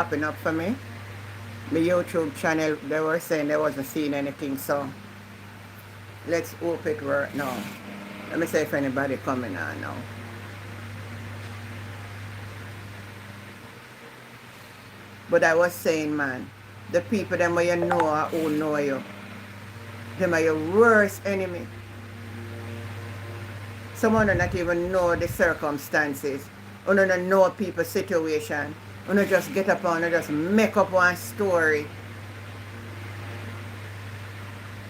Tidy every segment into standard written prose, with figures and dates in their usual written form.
popping up for me. My YouTube channel, they were saying they wasn't seeing anything, so let's hope it work now. Let me see if anybody coming on now. But I was saying, man, the people them where you know or who know you, them are your worst enemy. Someone do not even know the circumstances. You don't know people's situation. You don't just get up and just make up one story.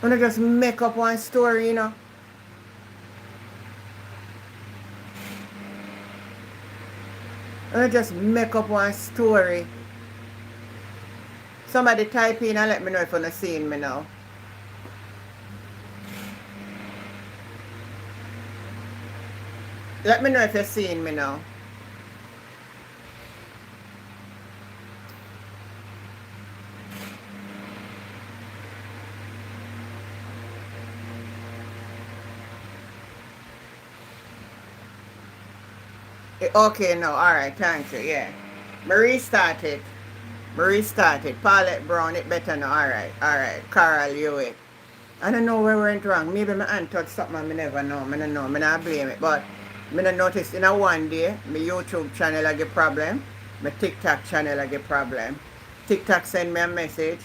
You don't just make up one story, you know. You don't just make up one story. Somebody type in and let me know if you're not seeing me now. Let me know if you're seeing me now. Okay, no, alright, thank you, yeah. Marie started. Paulette Brown, it better now, alright. Carol Hewitt. I don't know where we went wrong. Maybe my aunt touched something I never know. I don't know. I don't blame it. But I don't notice in a one day, my YouTube channel I get problem. My TikTok channel I get problem. TikTok send me a message.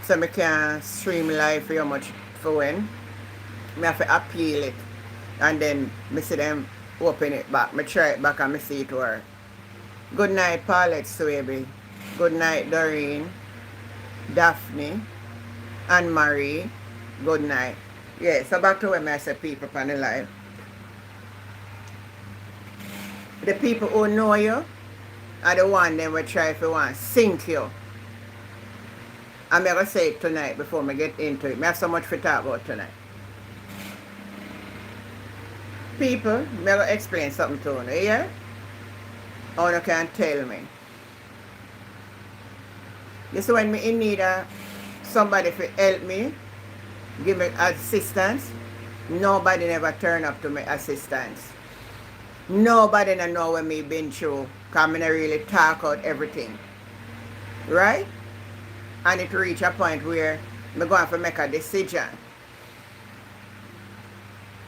So I can stream live for how much for when. I have to appeal it. And then I see them open it back. I try it back and I see it work. Good night, Paulette Swaby. Good night, Doreen. Daphne. And Marie, good night. Yeah, so back to when I say people on the live. The people who know you are the one that will try if you want sink you. I'm going to say it tonight before I get into it. I have so much to talk about tonight. People, I'm going to explain something to you, yeah? Or you can tell me. You see when me in need of somebody to help me, give me assistance, nobody never turn up to my assistance. Nobody know what me been through, because I really talk out everything. Right? And it reach a point where I'm going to make a decision.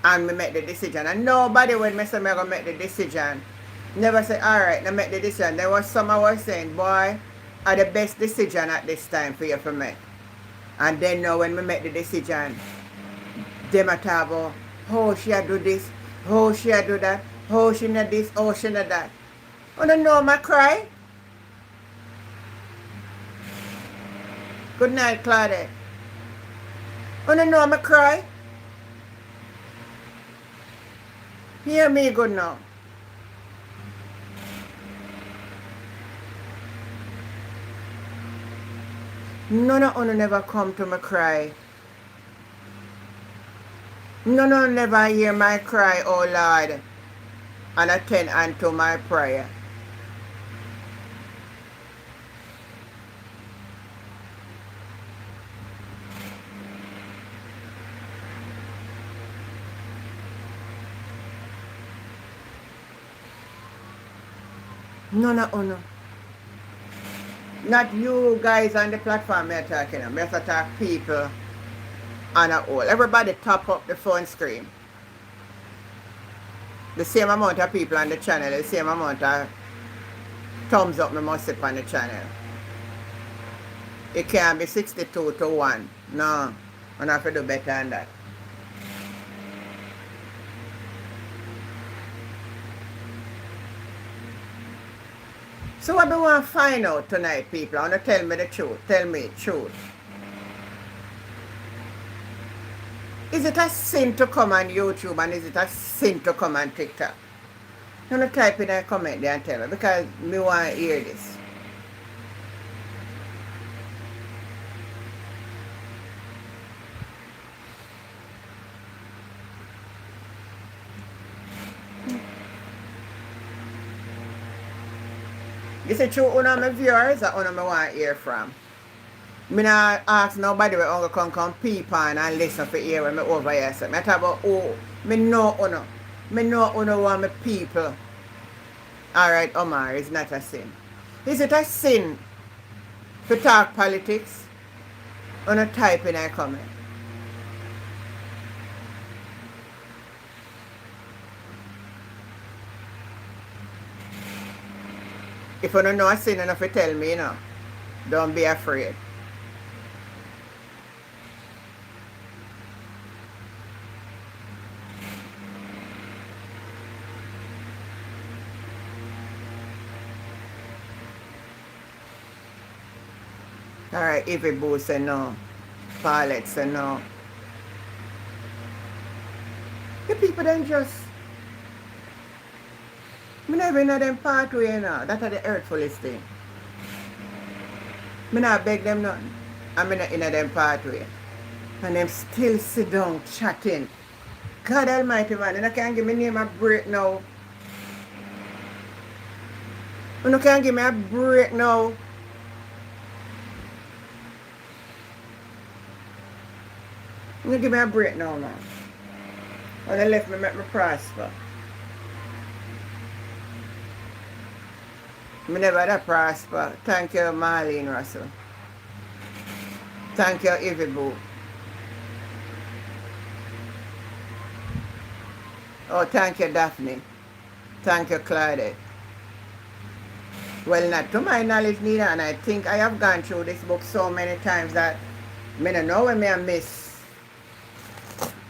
And me make the decision. And nobody when me say I'm going to make the decision, never say, alright, I make the decision. There was some I was saying, boy, are the best decision at this time for you to make. And then now when we make the decision, them a talk about how she a do this, how she a do that, how she not this, how she not that. You don't know my cry? Good night, Claudette. You don't know my cry? Hear me good now. None of you never come to me cry. None of you never hear my cry, oh Lord, and attend unto my prayer. None of you. Not you guys on the platform I'm talking about. I'm just talk people on a whole. Everybody top up the phone screen. The same amount of people on the channel, the same amount of thumbs up me must sit on the channel. It can't be 62 to 1. No, I have to do better than that. So what do you want to find out tonight, people? I want to tell me the truth. Tell me the truth. Is it a sin to come on YouTube and is it a sin to come on TikTok? You want to type in a comment there and tell me because me want to hear this. Is it true one of my viewers or one of my want to hear from? Me not ask nobody where I'm going to come peep on and listen for hear when I over here. So I talk about, oh, me know uno. Me know uno want my people. Alright, Omar, it's not a sin. Is it a sin to talk politics on a type in a comment? If you don't know a sin enough to tell me, don't be afraid. Alright, Evie Boo say no. Paulette say no. The people then just, me never know them pathway now. That's the hurtfulest thing. Me not beg them nothing. I'm not in them pathway. And them still sit down chatting. God almighty, man, and I can't give me name a break now. And you can't give me a break now. You give me a break now, man. When they left me, make me prosper. Me never had a prosper. Thank you, Marlene Russell. Thank you, Evie Boo. Oh, thank you, Daphne. Thank you, Claudette. Well, not to my knowledge neither, and I think I have gone through this book so many times that I don't know when I miss.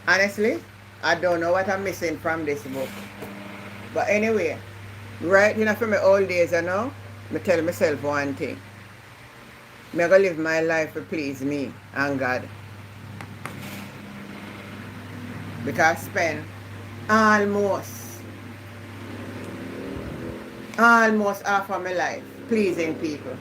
Honestly, I don't know what I'm missing from this book. But anyway, right from my old days, I tell myself one thing. I'm going to live my life to please me and God. Because I spend almost half of my life pleasing people.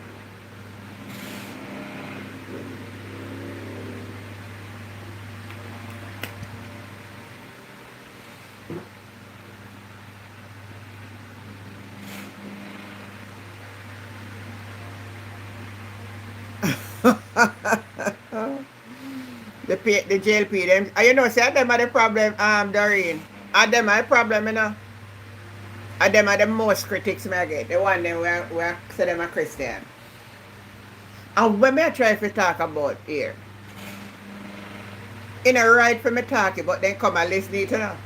the JLP, them, see, them are the problem, Doreen. Them are the problem, Them are the most critics me get. The one them we say them a Christian. And when I try to talk about here, in a right for me talking, but then come and listen to it,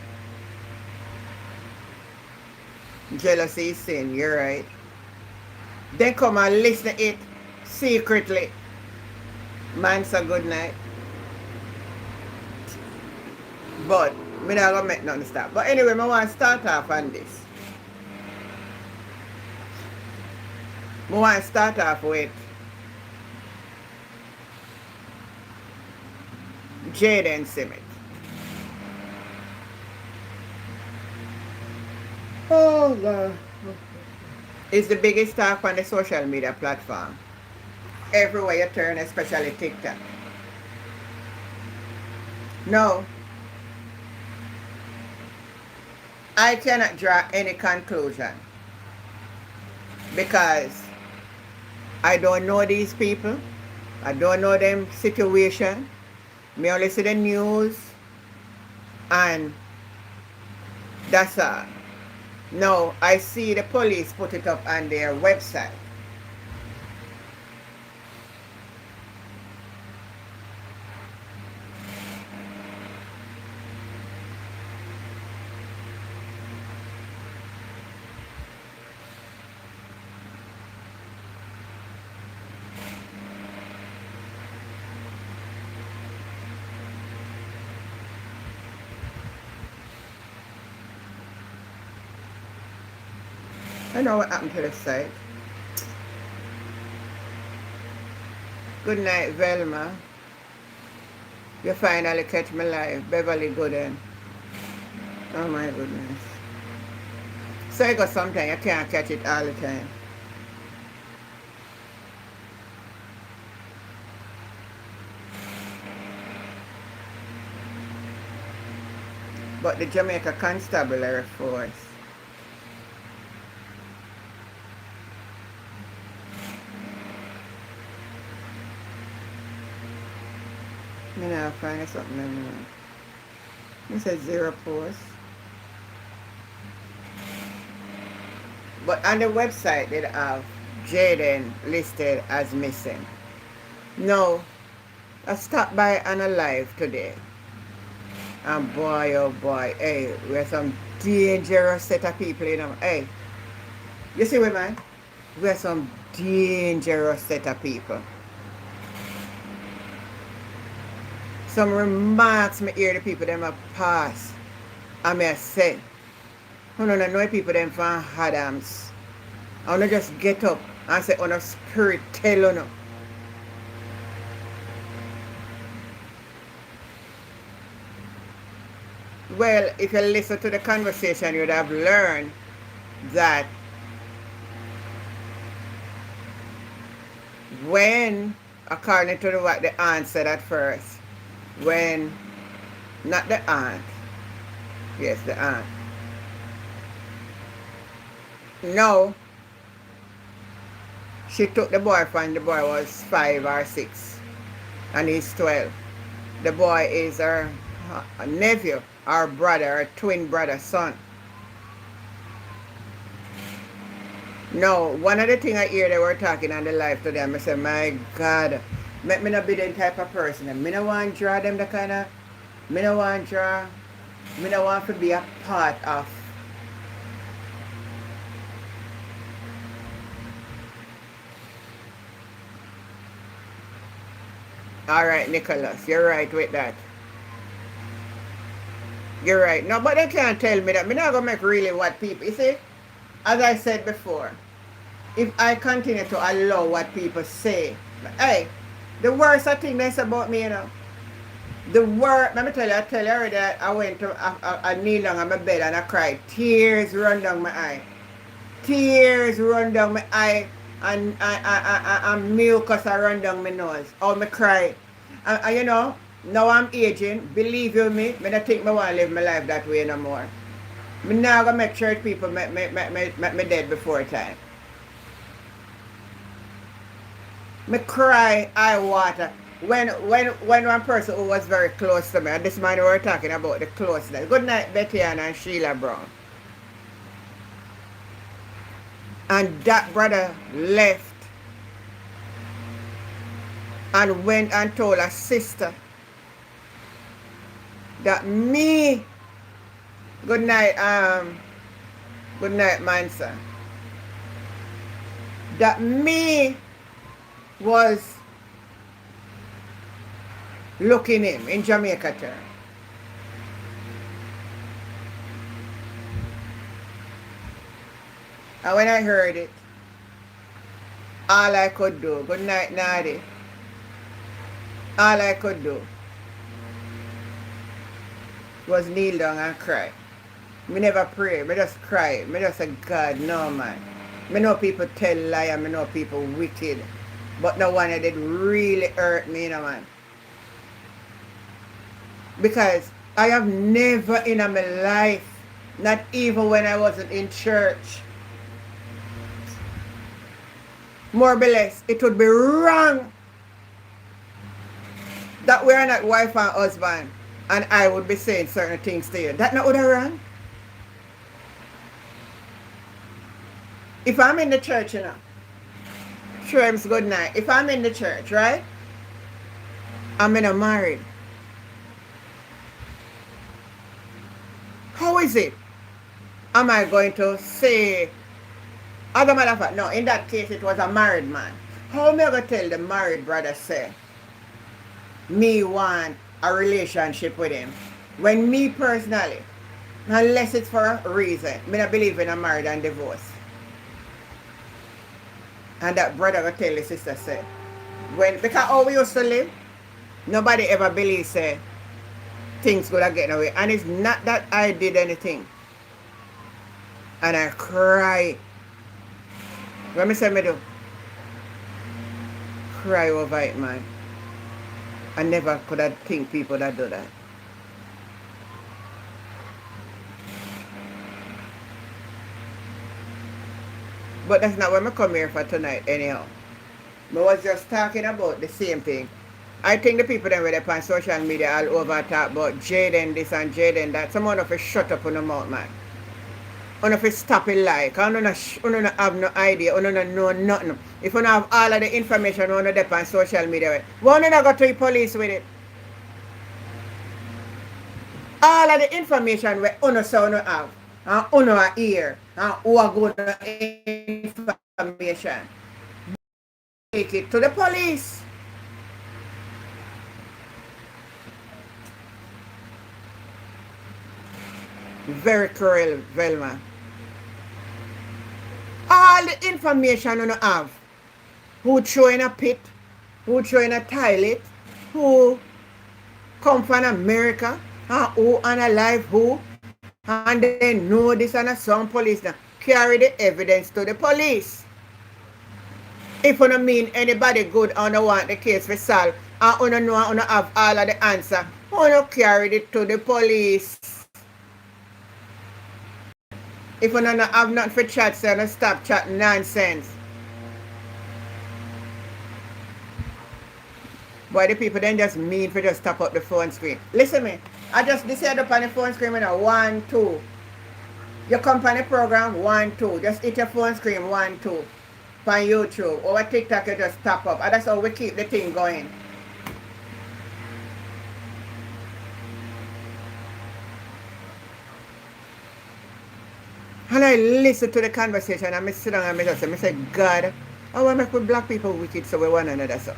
Jealousy is sin, you're right. Then come and listen to it secretly. Man, say good night. But me not gonna make nothing stop. But anyway, I want to start off on this. I want to start off with Jaden Smith. Oh God. It's the biggest talk on the social media platform. Everywhere you turn, especially TikTok. No. I cannot draw any conclusion because I don't know these people. I don't know them situation. Me only see the news and that's all. No, I see the police put it up on their website. I know what happened to the site. Good night, Velma. You finally catch me live. Beverly Gooden. Oh my goodness. So you got sometimes you can't catch it all the time. But the Jamaica Constabulary Force. You know, find something in there. It says 0 post. But on the website they have Jaden listed as missing. No, I stopped by and alive today. And boy, oh boy, hey, we're some dangerous set of people, you know. Hey, you see what, man? We're some dangerous set of people. Some remarks me hear the people them a pass. I may say, I don't know people them from Adams. I wanna just get up and say, on a spirit tell you no. Well, if you listen to the conversation, you would have learned that when, according to what the aunt said at first, when, not the aunt, yes, the aunt, no, she took the boyfriend, the boy was 5 or 6, and he's 12. The boy is her nephew, our brother, our twin brother, son. No, one of the things I hear they were talking on the live to them, I said, my God, make me not be the type of person. And me no want to draw them the kind of, me no want to draw, me no want to be a part of. All right, Nicholas, you're right with that. You're right. No, but they can't tell me that. Me not going to make really what people, you see, as I said before, if I continue to allow what people say, hey, the worst thing they say about me, you know, the worst, let me tell you, I tell you already, I went to, I kneel down on my bed and I cried. Tears run down my eye. Tears run down my eye and mucus run down my nose. Oh, me cry. And you know, now I'm aging, believe you me, I don't think I want to live my life that way no more. Me now gonna make sure people make me dead before time. Me cry, I water. When one person who was very close to me, and this man we were talking about the closeness. Good night, Betty Ann and Sheila Brown. And that brother left and went and told a sister that me, good night, Mansa, that me was looking him in Jamaica term. And when I heard it, all I could do, good night, Nadi, all I could do was kneel down and cry. Me never pray, me just cry. Me just say, God, no man. Me know people tell lie, me know people wicked. But no one that did really hurt me, you know, man. Because I have never in my life, not even when I wasn't in church, more or less, it would be wrong that we are not wife and husband and I would be saying certain things to you. That not what I wrong? If I'm in the church, you know, Shrimps, good night. If I'm in the church, right? I'm in a married. How is it? Am I going to say, as a matter of fact, no, in that case it was a married man. How am I going to tell the married brother say, me want a relationship with him? When me personally, unless it's for a reason, me not believe in a marriage and divorce. And that brother will tell the sister say, because how we used to live, nobody ever believes say things could have gotten away. And it's not that I did anything. And I cry. Let me say me do. Cry over it, man. I never could have think people that do that. But that's not what I come here for tonight anyhow. I was just talking about the same thing. I think the people that were up on social media all over talk about Jaden this and Jaden that. Someone of us shut up on the mouth, man. on if stop it like, I don't have no idea, I don't know nothing. If you have all of the information on the on social media, why don't go to the police with it? All of the information we uno so uno have, and uno are here, and who are good information, take it to the police. Very cruel, Velma. All the information you have, who throw in a pit, who throw in a toilet, who come from America, and who unalive who, and they know this and some police now. Carry the evidence to the police. If you don't mean anybody good and don't want the case to solve, and you don't know and you have all of the answer, you don't carry it to the police. If you don't have nothing for chat, so you stop chatting nonsense. Boy, the people then just mean for just tap up the phone screen. Listen me, I just decided up on the phone screen with a 1, 2. Your company program 1, 2. Just hit your phone screen 1, 2. On YouTube. Over TikTok you just tap up. And that's how we keep the thing going. And I listen to the conversation and I sit down and I say, God, how I make with black people wicked so we one another so?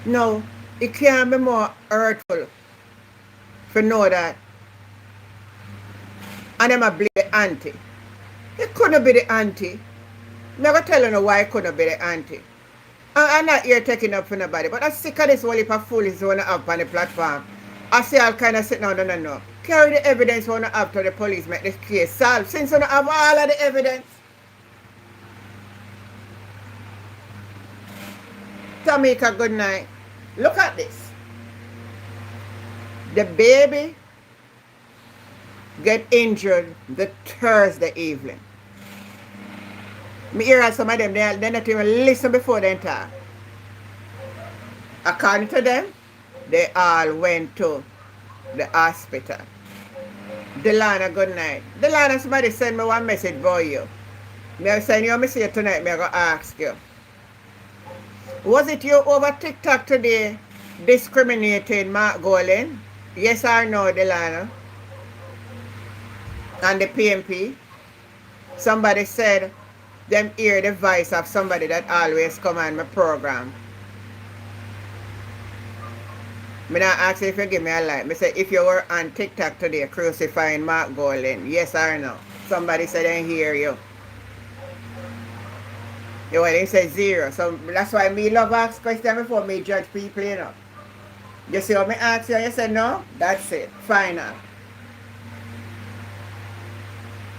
No, it can't be more hurtful for know that. And them a blame the auntie. It couldn't be the auntie. I'm not tell you why it couldn't be the auntie. I'm not here taking up for nobody, but I'm sick of this whole heap of fools who have on the platform. I see all kind of sitting down and know. Carry the evidence when you have to the police, make this case solve. Since you don't have all of the evidence. Tamika, good night. Look at this. The baby get injured the Thursday evening. Me hear some of them, they not even listen before they talk. According to them, they all went to the hospital. Delana, good night. Delana, somebody send me one message for you. Me I send you a message tonight, me I go ask you. Was it you over TikTok today discriminating Mark Golan? Yes or no, Delana? And the PMP? Somebody said them hear the voice of somebody that always come on my program. Me not ask if you give me a like. Me say if you were on TikTok today crucifying Mark Golan, yes or no? Somebody said they hear you. You well, they say 0. So that's why me love ask questions before me judge people, you know. You see what me ask you, you say no? That's it. Final.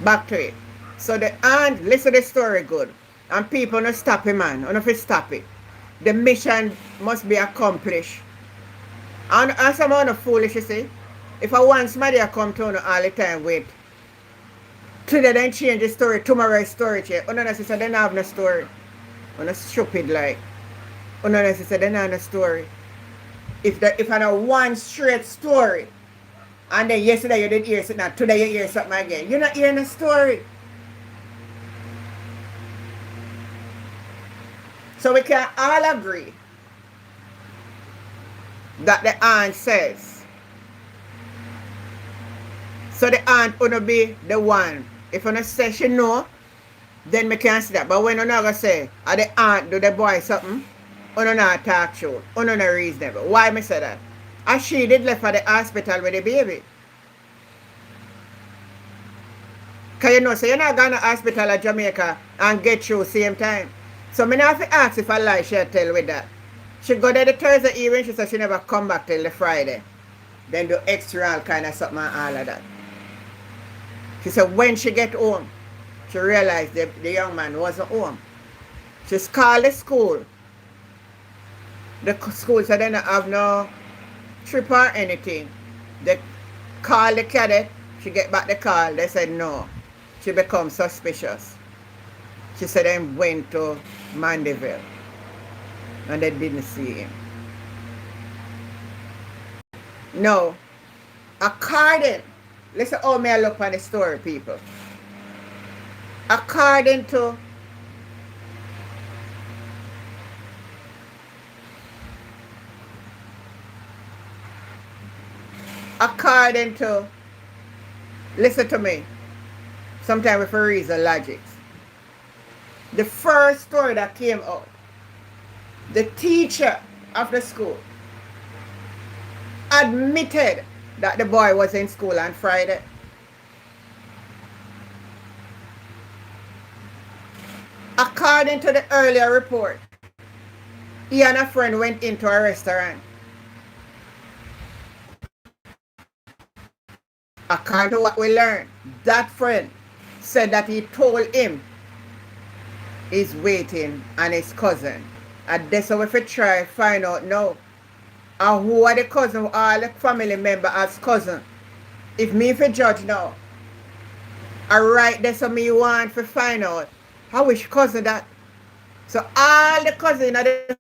Back to it. So the aunt, listen to the story good. And people don't stop it, man. Don't if stop it. The mission must be accomplished. And some of the foolish, you see. If I want somebody to come to you all the time, wait. Today then change the story, tomorrow story change. You know, say they don't have no story. You know, stupid like. You know, say they don't have no story. If I know one straight story, and then yesterday you did hear something, today you hear something again, you're not hearing a story. So we can all agree that the aunt says. So the aunt will be the one. If you say she know, then we can see that. But when you not say, the aunt do the boy something, you not talk true, you not reasonable. Why me say that? And she did left for the hospital with the baby. Because you know, so you're not going to hospital at Jamaica and get through same time. So me not have to ask if I lie, she'll tell with that. She go there the Thursday evening, she said she never come back till the Friday. Then do extra all kind of something and all of that. She said when she get home, she realized the young man wasn't home. She's called the school. The school said they don't have no trip or anything. They call the cadet, she get back the call, they said no. She become suspicious. She said they went to Mandeville and they didn't see him. No. According, listen how me I look on the story, people. according to according to, listen to me, sometimes if I reason logics. The first story that came out, the teacher of the school admitted that the boy was in school on Friday. According to the earlier report, he and a friend went into a restaurant. According to what we learned, that friend said that he told him he's waiting on his cousin. And that's how we try find out now. And who are the cousin, all the family member as cousin. If me if judge now, I write this on me want to find out how which cousin that. So all the cousin of the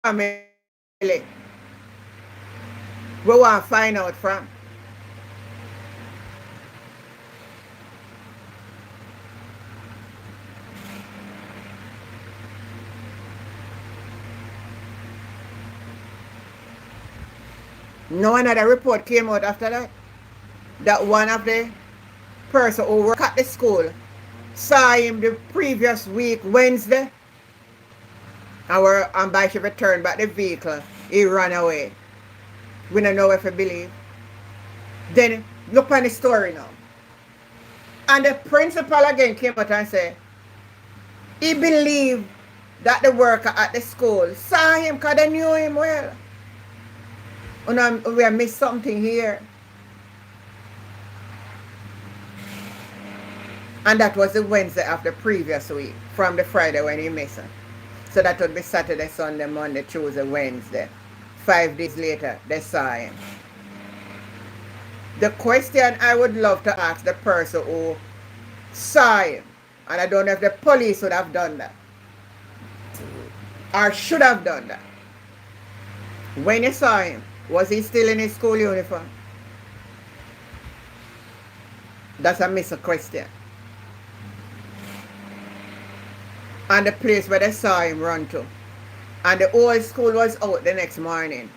family we want to find out from. No another report came out after that. That one of the person who worked at the school saw him the previous week, Wednesday. And by she returned back the vehicle, he ran away. We don't know if we believe. Then look on the story now. And the principal again came out and said, he believed that the worker at the school saw him because they knew him well. We have missed something here. And that was the Wednesday of the previous week, from the Friday when he missed him. So that would be Saturday, Sunday, Monday, Tuesday, Wednesday. 5 days later, they saw him. The question I would love to ask the person who saw him, and I don't know if the police would have done that, or should have done that. When you saw him, was he still in his school uniform? That's a missed question. And the place where they saw him run to. And the whole school was out the next morning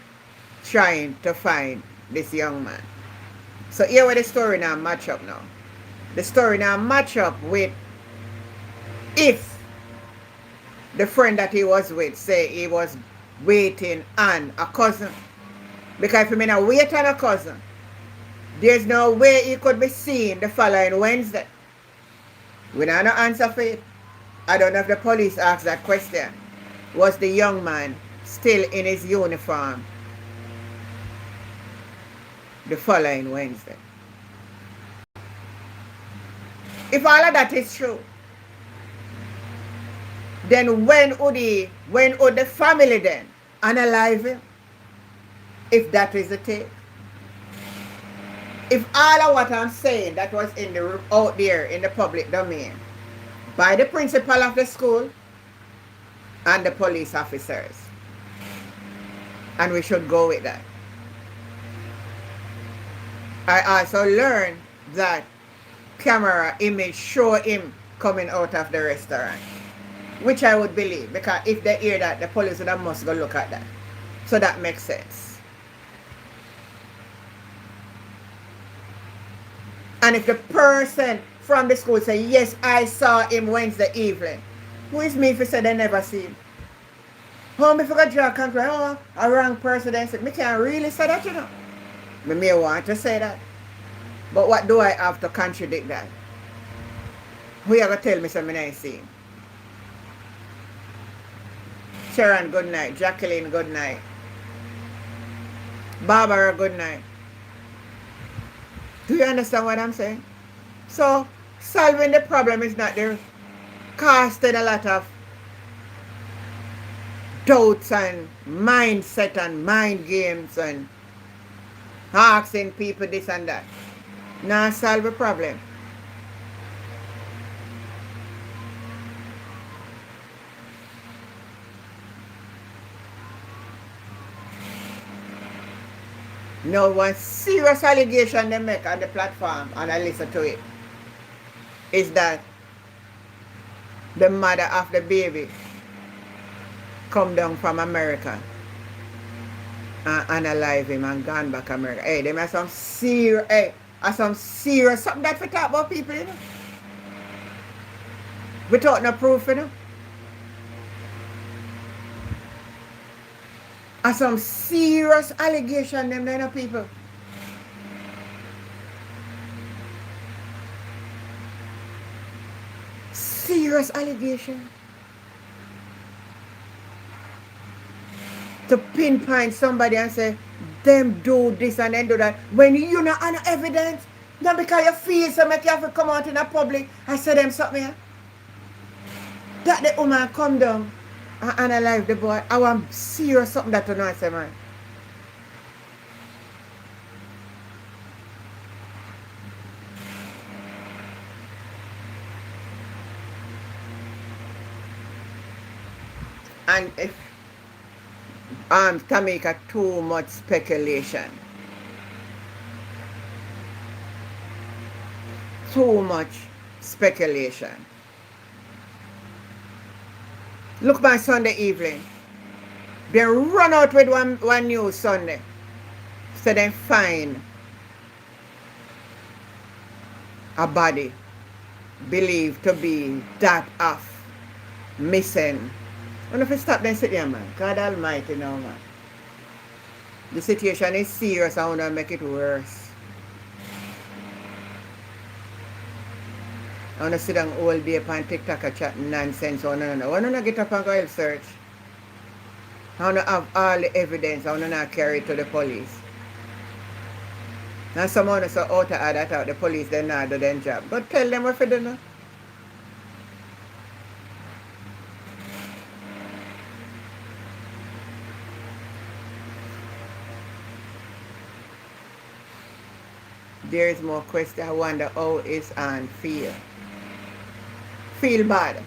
trying to find this young man. So here where the story now match up now. The story now match up with if the friend that he was with say he was waiting on a cousin. Because if he not wait on a cousin, there's no way he could be seen the following Wednesday. We don't know answer for it. I don't know if the police asked that question. Was the young man still in his uniform the following Wednesday? If all of that is true, then when would the family then analyze him? If that is the case. If all of what I'm saying that was out there in the public domain by the principal of the school and the police officers, and we should go with that. I also learned that camera image show him coming out of the restaurant, which I would believe, because if they hear that, the police would have must go look at that. So that makes sense. And if the person from the school say, yes, I saw him Wednesday evening, who is me if he said they never see him? How me forgot draw conclusion? Oh, a wrong person then said, me can't really say that, you know. Me may want to say that. But what do I have to contradict that? Who you gonna tell me something I see him? Sharon, good night. Jacqueline, good night. Barbara, good night. Do you understand what I'm saying? So, solving the problem is not there. Casting a lot of doubts and mindset and mind games and asking people this and that. Not solve the problem. No one serious allegation they make on the platform and I listen to it. is that the mother of the baby come down from America and unalive him and gone back America. Hey, them are some serious, something that we talk about people, you know. Without no proof, you know. And some serious allegation, them kind of people. Serious allegation. To pinpoint somebody and say, them do this and then do that. When you not have evidence, not because you feel so make you have to come out in the public and say them something. That the woman come down and analyze the boy. I want serious something that to know, say, man. And if Tamika, too much speculation. Too much speculation. Look by Sunday evening. They run out with one news Sunday. So they find a body believed to be that of missing. And if you stop then sit there, man. God almighty now, man. The situation is serious. I want to make it worse. I want to sit down all day on TikTok and chat nonsense. I want to get up and go search. I want to have all the evidence. I want to not carry it to the police. Now someone is so out of that out. The police, they not do their job. But tell them what to do now. There is more question. I wonder how is Ann feel. Feel bad.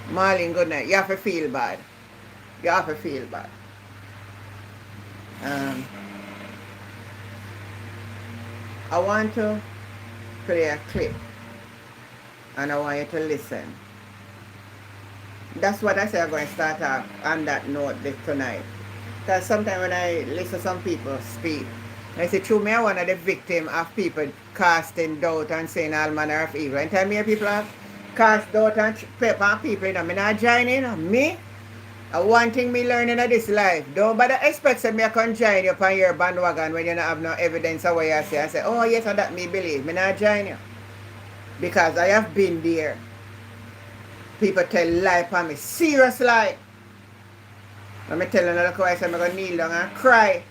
Marlene, good night. You have to feel bad. You have to feel bad. I want to play a clip. And I want you to listen. That's what I say I'm going to start off on that note tonight. Because sometimes when I listen to some people speak, I say, true, me, I'm one of the victims of people casting doubt and saying all manner of evil. And tell me people have cast doubt and pepper on people, you know, I'm not joining, me. One thing me learning of this life, don't bother expect me I can join you upon your bandwagon when you don't have no evidence of what you say. I say, oh yes, and that me believe, me not join you. Because I have been there. People tell lie upon me, serious lie. Let me tell another question, I'm going to kneel down and cry.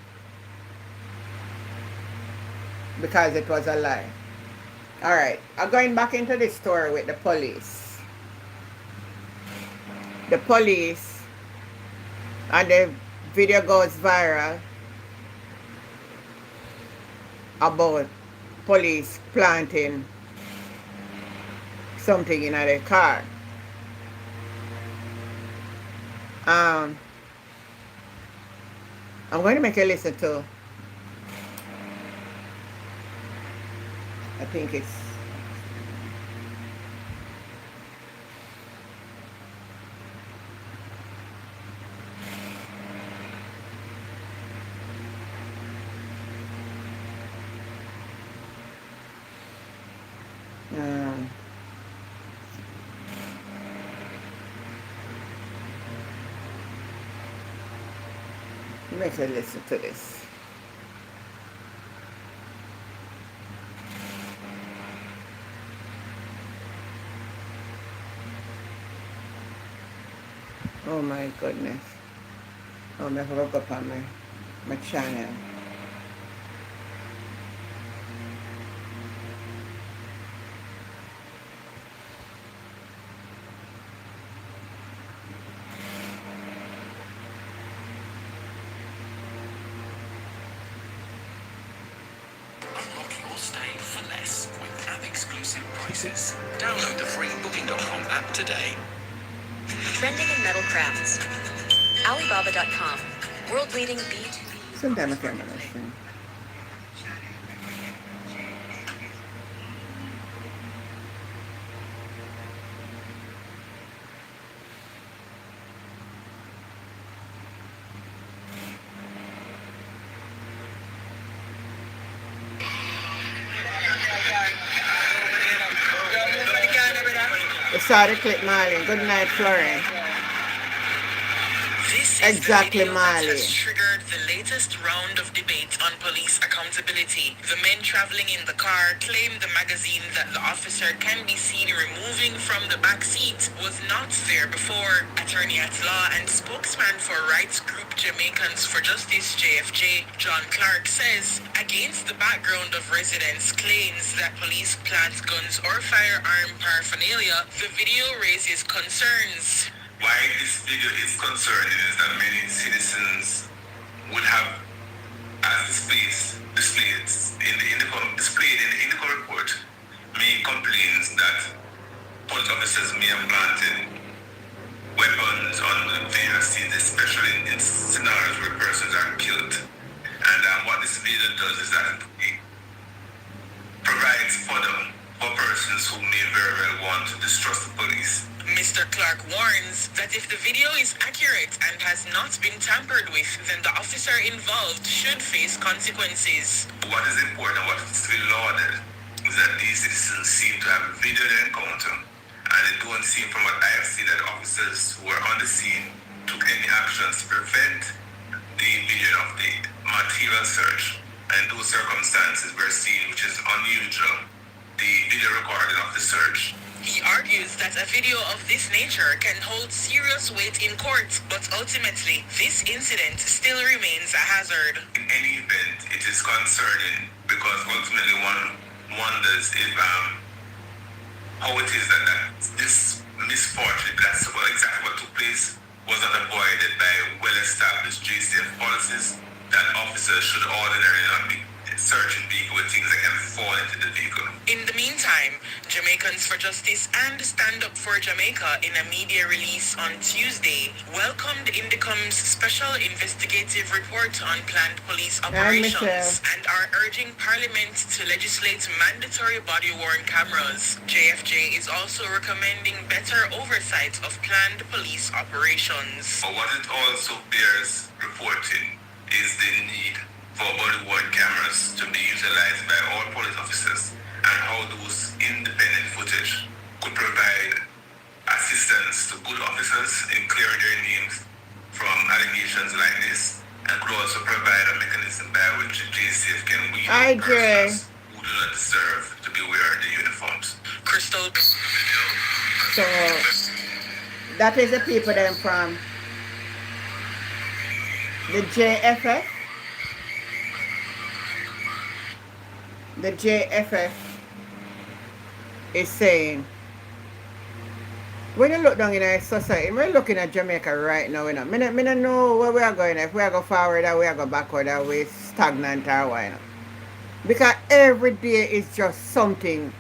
Because it was a lie. Alright, I'm going back into this story with the police. The police, and the video goes viral about police planting something in their car. I'm going to make you listen to, I think it's make you listen to this. Oh my goodness. Oh, I forgot up on my channel. Unlock your stay for less with app-exclusive prices. Download the free Booking.com app today. Trending in metal crafts. Alibaba.com. World-leading B2B. Sometimes I can't understand. saw the clip, Marley. Good night, Florence. This is Exactly, the video that Marley. has triggered the latest round of debate on police accountability. The men traveling in the car claim the magazine that the officer can be seen removing from the back seat was not there before. Attorney at law and spokesman for rights group Jamaicans for Justice JFJ, John Clark, says against the background of residents' claims that police plant guns or firearm paraphernalia, the video raises concerns. Why this video is concerning is that many citizens would have, as displayed in the Indigo report, made complaints that police officers may have planted weapons on their scenes, especially in scenarios where persons are killed. And what this video does is that it provides fodder for persons who may very well want to distrust the police. Mr. Clark warns that if the video is accurate and has not been tampered with, then the officer involved should face consequences. What is important, what is to be lauded, is that these citizens seem to have videoed the encounter, and it don't seem from what I have seen that officers who were on the scene took any actions to prevent the video of the material search. And those circumstances were seen, which is unusual, the video recording of the search. He argues that a video of this nature can hold serious weight in court, but ultimately, this incident still remains a hazard. In any event, it is concerning because ultimately one wonders if how it is that this misfortune, that's exactly what took place, was not avoided by well-established JCF policies that officers should ordinarily not be searching vehicle with things that can fall into the vehicle. In the meantime, Jamaicans for Justice and Stand Up for Jamaica, in a media release on Tuesday, welcomed Indicom's special investigative report on planned police operations and are urging Parliament to legislate mandatory body-worn cameras. JFJ is also recommending better oversight of planned police operations. But what it also bears reporting is the need for body-worn cameras to be utilized by all police officers, and how those independent footage could provide assistance to good officers in clearing their names from allegations like this, and could also provide a mechanism by which the JCF can weed out persons who do not deserve to be wearing the uniforms. Crystal. So that is the people then from the JFF. The JFF is saying, when you look down in our society, we're looking at Jamaica right now, you know. I don't know where we are going, if we are going forward or we are going backward or we stagnant or what, you know. Because every day is just something.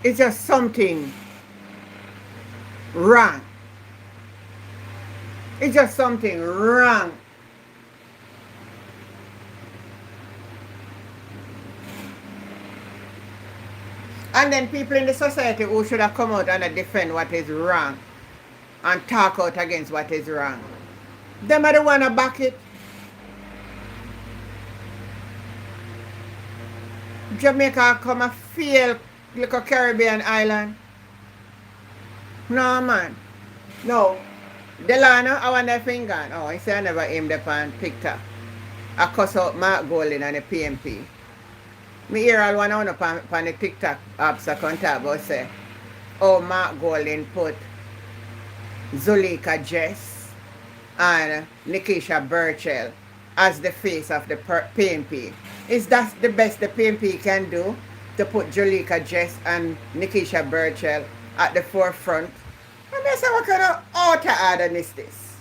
It's just something wrong. It's just something wrong. And then people in the society who should have come out and defend what is wrong and talk out against what is wrong, them are the one to back it. Jamaica come a fail like a Caribbean island. No, man. No. Delano, I want that finger. Oh, I say I never aimed upon TikTok. I cuss out Mark Golding and the PMP. Me hear all one on upon the TikTok apps I can talk about say, oh, Mark Golding put Zulika Jess and Nikisha Burchell as the face of the PMP. Is that the best the PMP can do, to put Zulika Jess and Nikisha Burchell at the forefront? And I say, what kind of outer is this?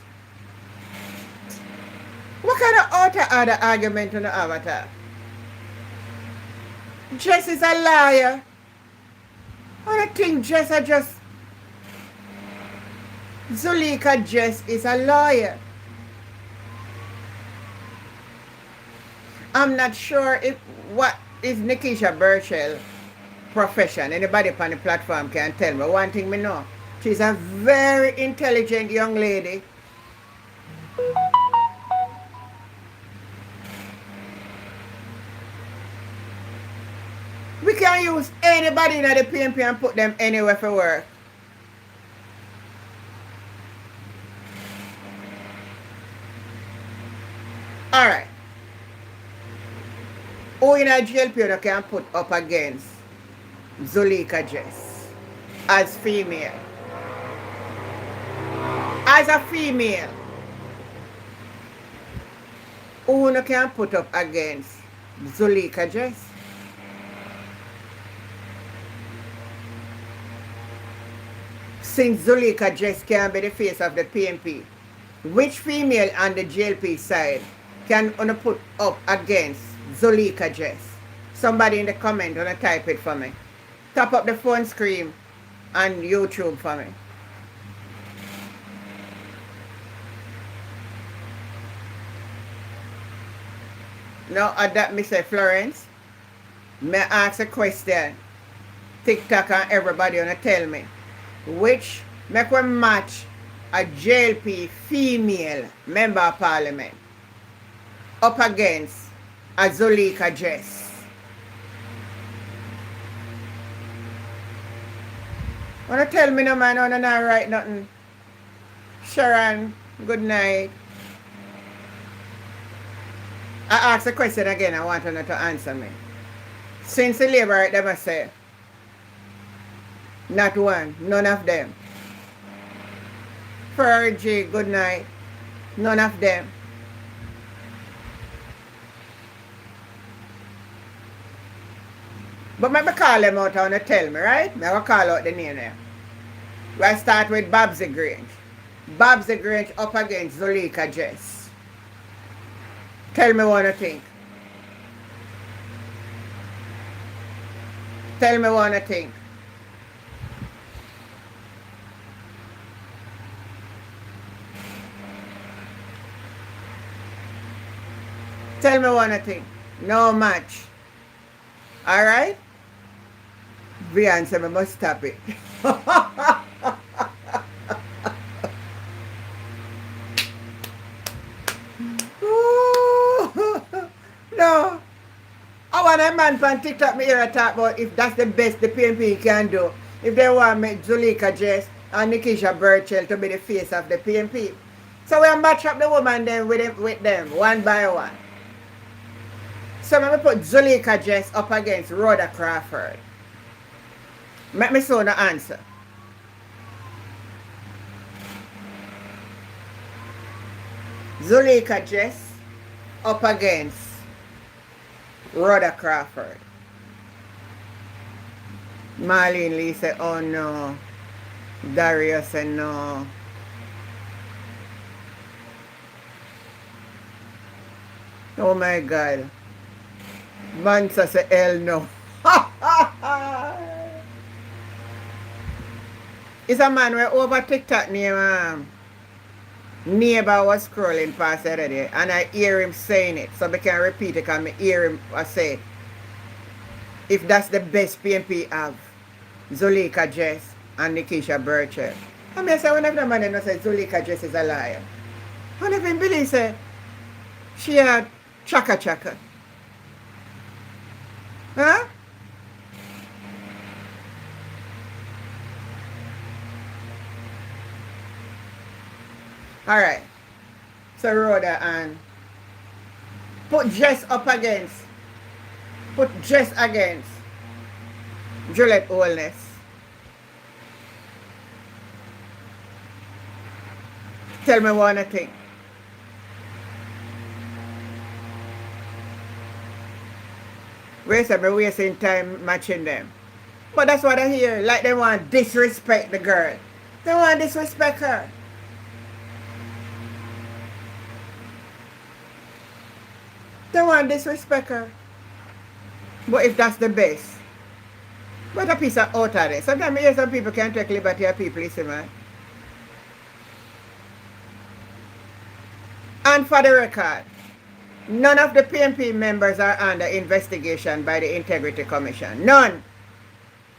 What kind of outer argument on the avatar? Jess is a liar. I think Jess are just... Zulika Jess is a liar. I'm not sure if what is Nikisha Burchell profession. Anybody on the platform can tell me. One thing me know. She's a very intelligent young lady. can use anybody in the PNP and put them anywhere for work. Alright. Who in a GLP you can put up against Zuleika Jess as female? As a female, who you can put up against Zuleika Jess? Since Zuleika Jess can be the face of the PNP, which female on the GLP side can you put up against Zuleika Jess? Somebody in the comment wanna type it for me. Tap up the phone screen on YouTube for me. Now that me say Florence, may I ask a question. TikTok and everybody wanna tell me which make one match a JLP female member of parliament up against a Zuleika Jess. Wanna tell me no man, wanna not write nothing. Sharon, good night. I ask the question again, I want her to answer me. Since the labor right them say, not one, none of them. Fergie, good night. None of them. But maybe call them out and tell me, right? I will call out the name there. We'll start with Babsy Grange. Babsy Grange up against Zuleika Jess. Tell me what you think. Tell me what you think. Tell me what you think. No match. Alright? Beyonce, I must stop it. No. I want a man from TikTok me here talk about if that's the best the PNP can do. If they want me Zuleika Jess and Nikisha Burchell to be the face of the PNP. So we'll match up the woman then with them one by one. So I'm going to put Zuleika Jess up against Rhoda Crawford. Make me show the answer. Zuleika Jess up against Rhoda Crawford. Marlene Lee said, oh no. Dario said no. Oh my God. Mansa said hell no. It's a man where over TikTok name neighbor was scrolling past the other day and I hear him saying it. So I can repeat it because I hear him say if that's the best PNP have Zuleika Jess and Nikisha Burchell. I mean I say one of the man that say Zuleika Jess is a liar. One of them believe say she had chaka. Huh? Alright. So Rhoda and put Jess up against. Put Jess against Juliet Holness. Tell me what I think. We say me wasting time matching them. But that's what I hear. Like they want to disrespect the girl. They want to disrespect her. They want to disrespect her. But if that's the best, what a piece of out of it. Sometimes I hear some people can take liberty of people, you see, man. And for the record, none of the PNP members are under investigation by the Integrity Commission. None.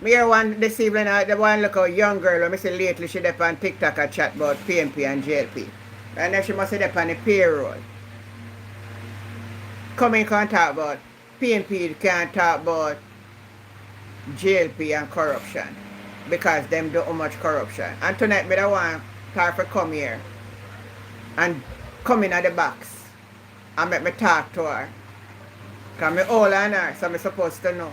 Me hear one this evening, the one look a young girl, let me say lately she up on TikTok a chat about PNP and JLP. And then she must have up on the payroll. Come in, can't talk about PNP, can't talk about JLP and corruption. Because them do how much corruption. And tonight me da want her to come here and come in at the box and make me talk to her. Because me all on her, so me supposed to know.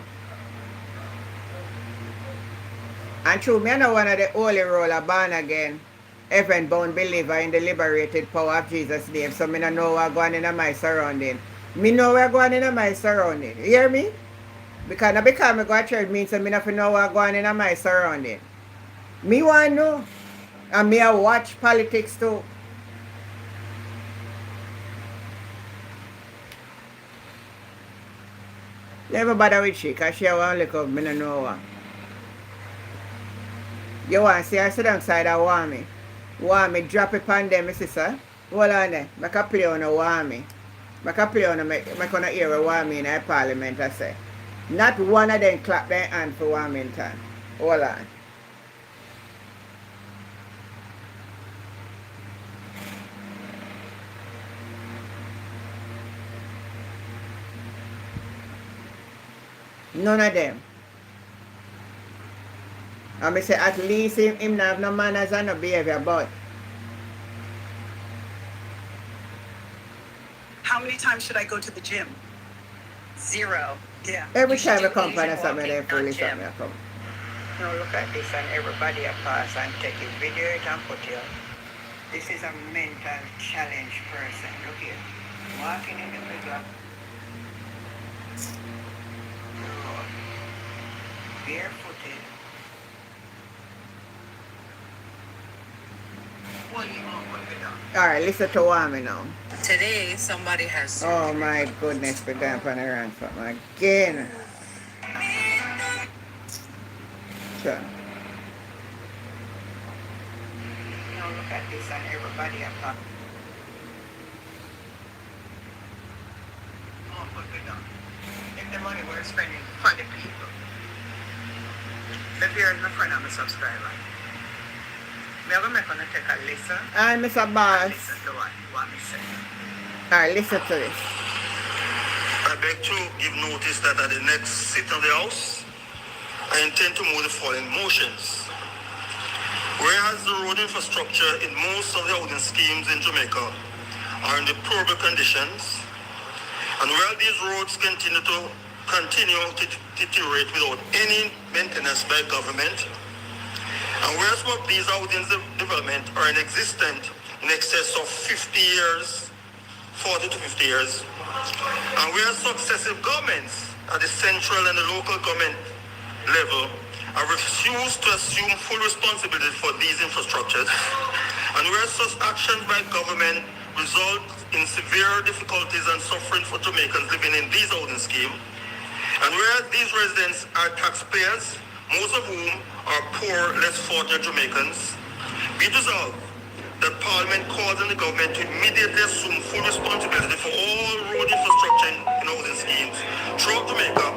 And true, me I know one of the holy roller born again, heaven bound believer in the liberated power of Jesus' name. So me no know what going in my surrounding. Me know where going in my surrounding. You hear me? Because not because I go to church means that I don't know what going in my surrounding. Me want to know. And me I watch politics too. Never bother with she, because she want to look up, I don't know what. You want to see her sit alongside her want me. Want me drop it on them, my sister. Hold on there. I can play on a want me. I can play on a, I can hear what want me in the parliament, I say. Not one of them clap their hand for Warmington. Hold on. None of them. And I say at least him not have no manners and no behavior, but How many times should I go to the gym? 0. Yeah. every You should time I do come easy find something walking, they foolish not on me, gym. I come. Now look at this and everybody a pass and take it, video it and put it. This is a mental challenge person. Look here. Walking in the middle of the road. Barefooted. Alright, listen to Wami now. Today, somebody has Oh my goodness, we're going on a rant from again. Sure. Now look at this and everybody a pop. Oh, put it down. If the money we're spending for the people. If you're not friend, I'm a subscriber. Me are going to take a listen. And Mr. Boss. Listen to what me say. Alright, listen to this. I beg to give notice that at the next sitting of the House, I intend to move the following motions. Whereas the road infrastructure in most of the housing schemes in Jamaica are in deplorable conditions, and while these roads continue to deteriorate without any maintenance by government, and whereas some of these housing developments are in existence in excess of 50 years, 40 to 50 years, and whereas successive governments at the central and the local government level have refused to assume full responsibility for these infrastructures, and whereas such actions by government result in severe difficulties and suffering for Jamaicans living in these housing schemes, and whereas these residents are taxpayers, most of whom are poor, less fortunate Jamaicans, be it resolved that Parliament calls on the government to immediately assume full responsibility for all road infrastructure in housing schemes throughout Jamaica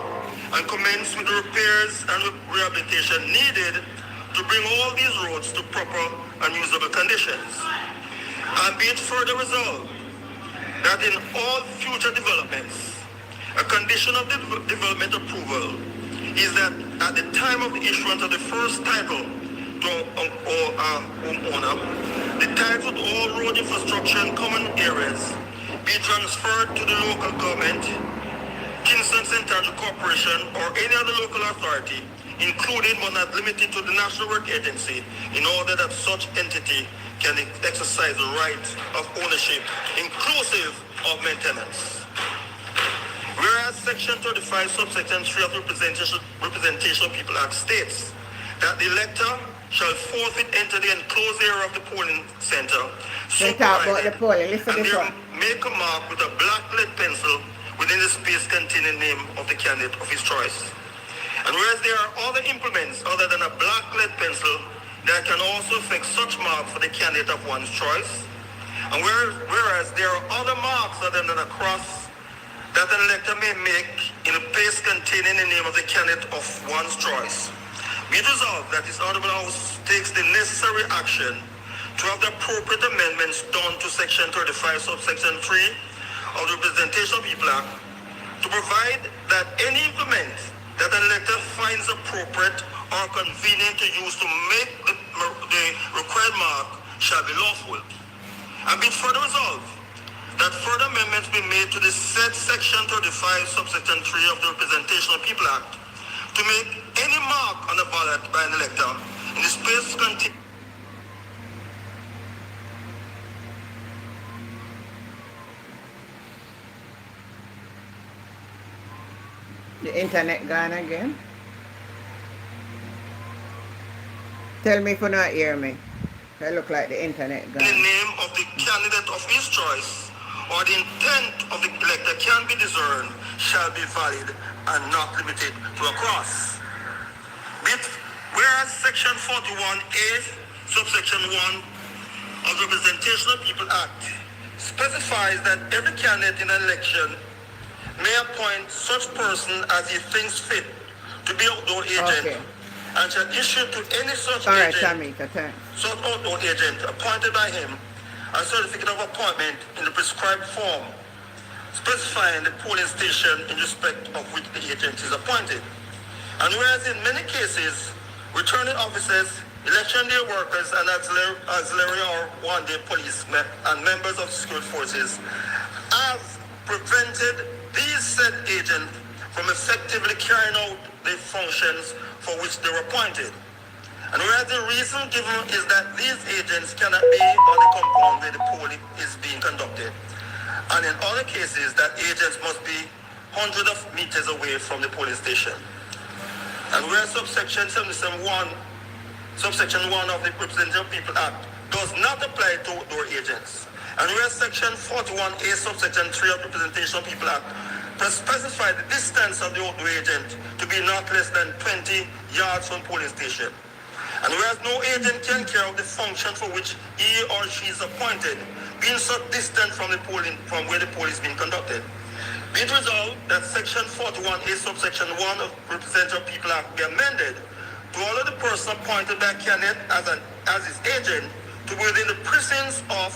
and commence with the repairs and rehabilitation needed to bring all these roads to proper and usable conditions. And be it further resolved that in all future developments, a condition of the development approval is that at the time of the issuance of the first title to homeowner, the title to all road infrastructure and common areas be transferred to the local government, Kingston Central Corporation, or any other local authority, including but not limited to the National Work Agency, in order that such entity can exercise the right of ownership, inclusive of maintenance. Whereas Section 35, subsection 3 of the Representation of People Act states that the elector shall forthwith enter the enclosed area of the polling center, so provided, and there make a mark with a black lead pencil within the space containing the name of the candidate of his choice. And whereas there are other implements other than a black lead pencil that can also affect such mark for the candidate of one's choice, and whereas there are other marks other than a cross that an elector may make in a place containing the name of the candidate of one's choice, be it resolved that this Honourable House takes the necessary action to have the appropriate amendments done to Section 35, subsection 3 of the Representation of People Act to provide that any implement that an elector finds appropriate or convenient to use to make the required mark shall be lawful. And be it further resolved that further amendments be made to the said section 35 subsection 3 of the Representation of People Act to make any mark on the ballot by an elector in the space contained. The internet gone again. Tell me if you not hear me. It look like the internet The gone. name of the candidate of his choice or the intent of the elector can be discerned shall be valid and not limited to a cross. Whereas Section 41A, subsection 1 of the Representation of People Act specifies that every candidate in an election may appoint such person as he thinks fit to be outdoor agent Okay. and shall issue to any such All right, agent Tamika, thanks. such outdoor agent appointed by him a certificate of appointment in the prescribed form, specifying the polling station in respect of which the agent is appointed. And whereas in many cases, returning officers, election day workers, and auxiliary or one-day policemen and members of security forces have prevented these said agents from effectively carrying out the functions for which they were appointed. And whereas the reason given is that these agents cannot be on the compound where the polling is being conducted. And in other cases, that agents must be hundreds of meters away from the polling station. And whereas subsection 77.1, subsection 1 of the Representation of People Act does not apply to outdoor agents. And whereas section 41A, subsection 3 of the Representation of People Act specify the distance of the outdoor agent to be not less than 20 yards from polling station. And whereas no agent can carry out the function for which he or she is appointed, being so distant from the polling, from where the poll is being conducted, be it resolved that section 41A, subsection 1 of Representative of People Act be amended to allow the person appointed by a candidate as his agent to be within the precincts of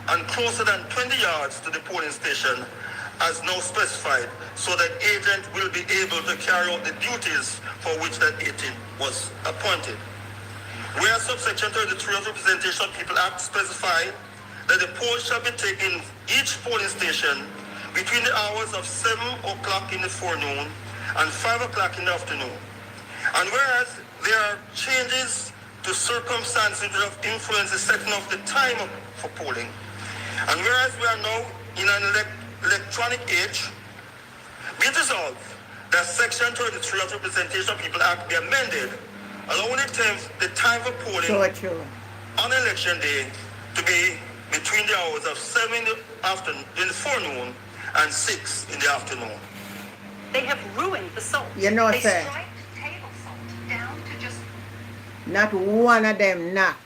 and closer than 20 yards to the polling station as now specified, so that agent will be able to carry out the duties for which that agent was appointed. Where subsection 33 of the Representation of People Act specify that the poll shall be taken each polling station between the hours of 7 o'clock in the forenoon and 5 o'clock in the afternoon. And whereas there are changes to circumstances that have influenced the setting of the time for polling, and whereas we are now in an electronic age, be it resolved that section 33 of the Representation of People Act be amended, allowing the time for polling So true. on election day to be between the hours of 7 in the forenoon and 6 in the afternoon. They have ruined the salt. You know, They sir, striped table salt down to just not one of them knock.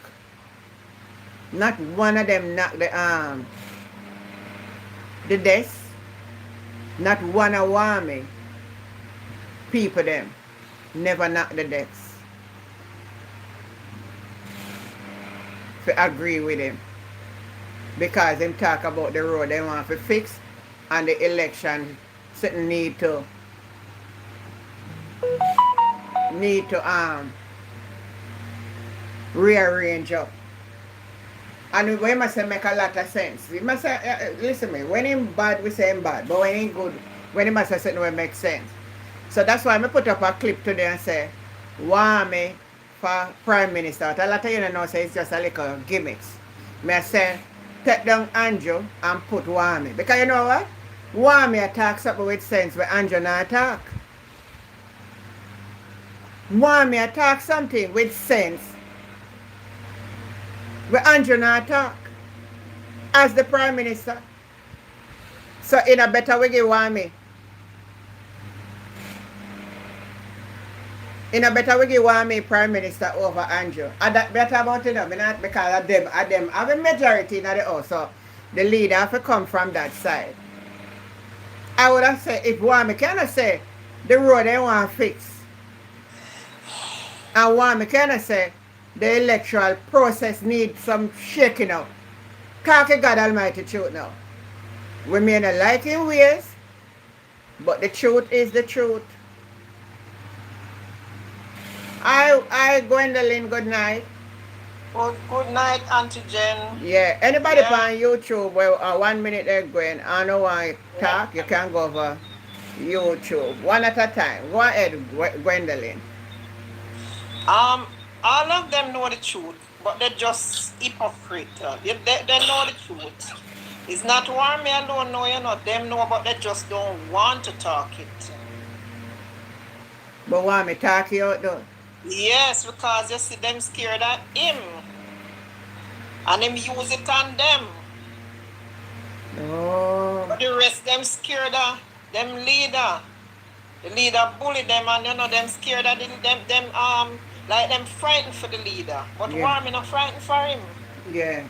Not one of them knock the desk. Not one of Wami people them never knock the desk. To agree with him. Because him talk about the road they want to fix and the election certain need to rearrange up. And we must say make a lot of sense. We must say, listen me, when him bad, we say him bad. But when he good, when he must say something will make sense. So that's why I put up a clip today and say, Wami for Prime Minister. A lot of you know say it's just a little gimmicks. Me I say, take down Andrew and put Wami. Because you know what? Wami attack something with sense where Andrew not attack. Wami attack something with sense where Andrew not talk as the Prime Minister. So in a better way give Wami. In a better way give Wami Prime Minister over Andrew. And that better about it, not because of them have a majority in the house. So the leader have to come from that side. I would have said if Wami cannot say the road they want to fix. And Wami cannot say the electoral process needs some shaking up. Talk to God Almighty truth now. We may not like him ways, but the truth is the truth. I Gwendolyn, good night. Good night, Auntie Jen. Yeah. Anybody Yeah. on YouTube, well, 1 minute there, Gwen. I know why talk. You can go over YouTube. One at a time. Go ahead, Gwendolyn. All of them know the truth, but they're just hypocrite. They know the truth. It's not one me alone know, them know, but they just don't want to talk it. But want me talk you out though? Yes, because you see them scared of him. And him use it on them. Oh. But the rest them scared of them leader. The leader bully them and them scared of them like them frightened for the leader. But Yeah. why me not frightened for him? Yeah.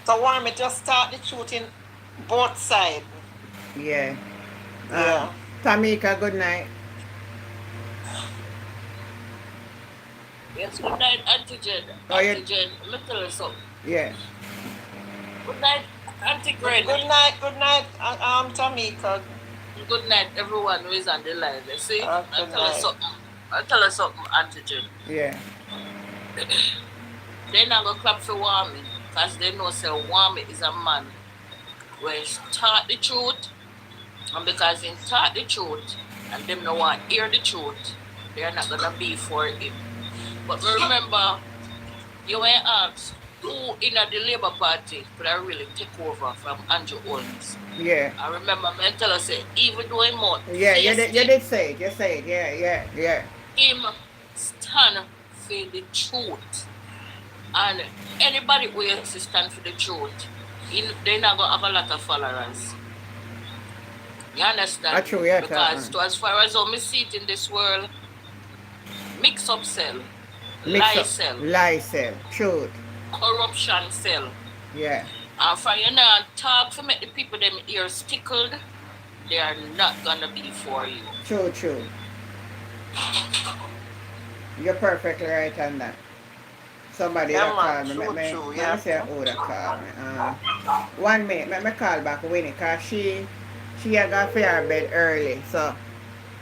So why me just start the truth in both sides. Yeah. Yeah. Tamika, good night. Yes, good night, Auntie Jen. Oh, yeah. Auntie Jen, let me tell you something. Yeah. Good night, Auntie Gwen. Good night, Tamika. Good night, everyone who is on the line. You see, Good I'll tell you night. something. I'll tell you something, Auntie Jen. Yeah. They not gonna clap for Wami, because they know say Wami is a man where he taught the truth, and because he taught the truth, and them no want to hear the truth, they are not gonna be for him. But remember, you were asked who in the Labour Party could I really take over from Andrew Holmes. Yeah. I remember me tell us say even though him out, Yeah, you did say it. You say it. Yeah. him stand for the truth. And anybody who else to stand for the truth, they not gonna have a lot of followers. You understand? That's true, yeah. Because to as far as how me see it in this world, mix up sell, Lie sell. Truth. corruption sell. Yeah. And for you not talk to make the people them ears tickled, they are not gonna be for you. True. You're perfectly right on that. Somebody Yeah, that man, called me. true, Let yeah. me say who that called me. 1 minute. Let me call back Winnie because she had got for her bed early. So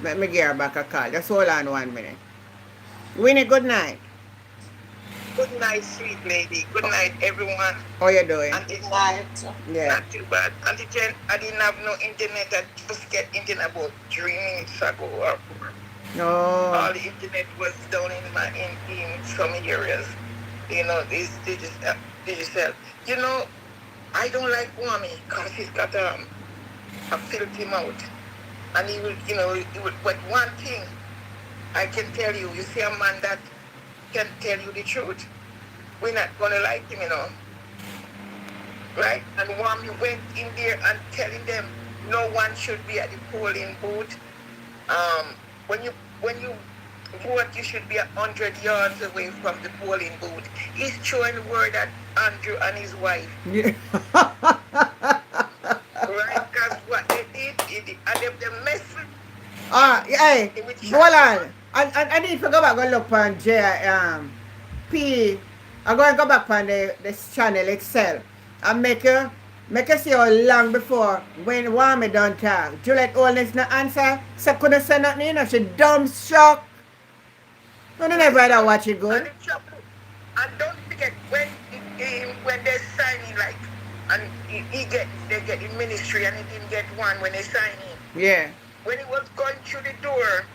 let me give her back a call. Just hold on 1 minute. Winnie, good night. Good night, sweet lady. Good night, everyone. How you doing? Auntie Good night. Yeah. Not too bad. Auntie Jen, I didn't have no internet. I just get internet about 3 minutes ago. All No. the internet was down in some areas. Digital. I don't like Wami because he's got a filthy mouth. And he would, but one thing I can tell you, see a man that can tell you the truth, we're not going to like him, Right? And Wami went in there and telling them no one should be at the polling booth. When you vote, you should be 100 yards away from the polling booth. He's throwing word at Andrew and his wife. Yeah. Right? Because what they did, and they messed Hey, with hold on. I need to go back and look on P. I'm going to go back on this channel itself and make you see how long before when Wami don't talk. Juliet Holness no answer, so couldn't say nothing, she dumb shock. No, never had watch it good. And don't forget when they're signing, like, and they get in ministry and he didn't get one when they sign in. Yeah. When he was going through the door,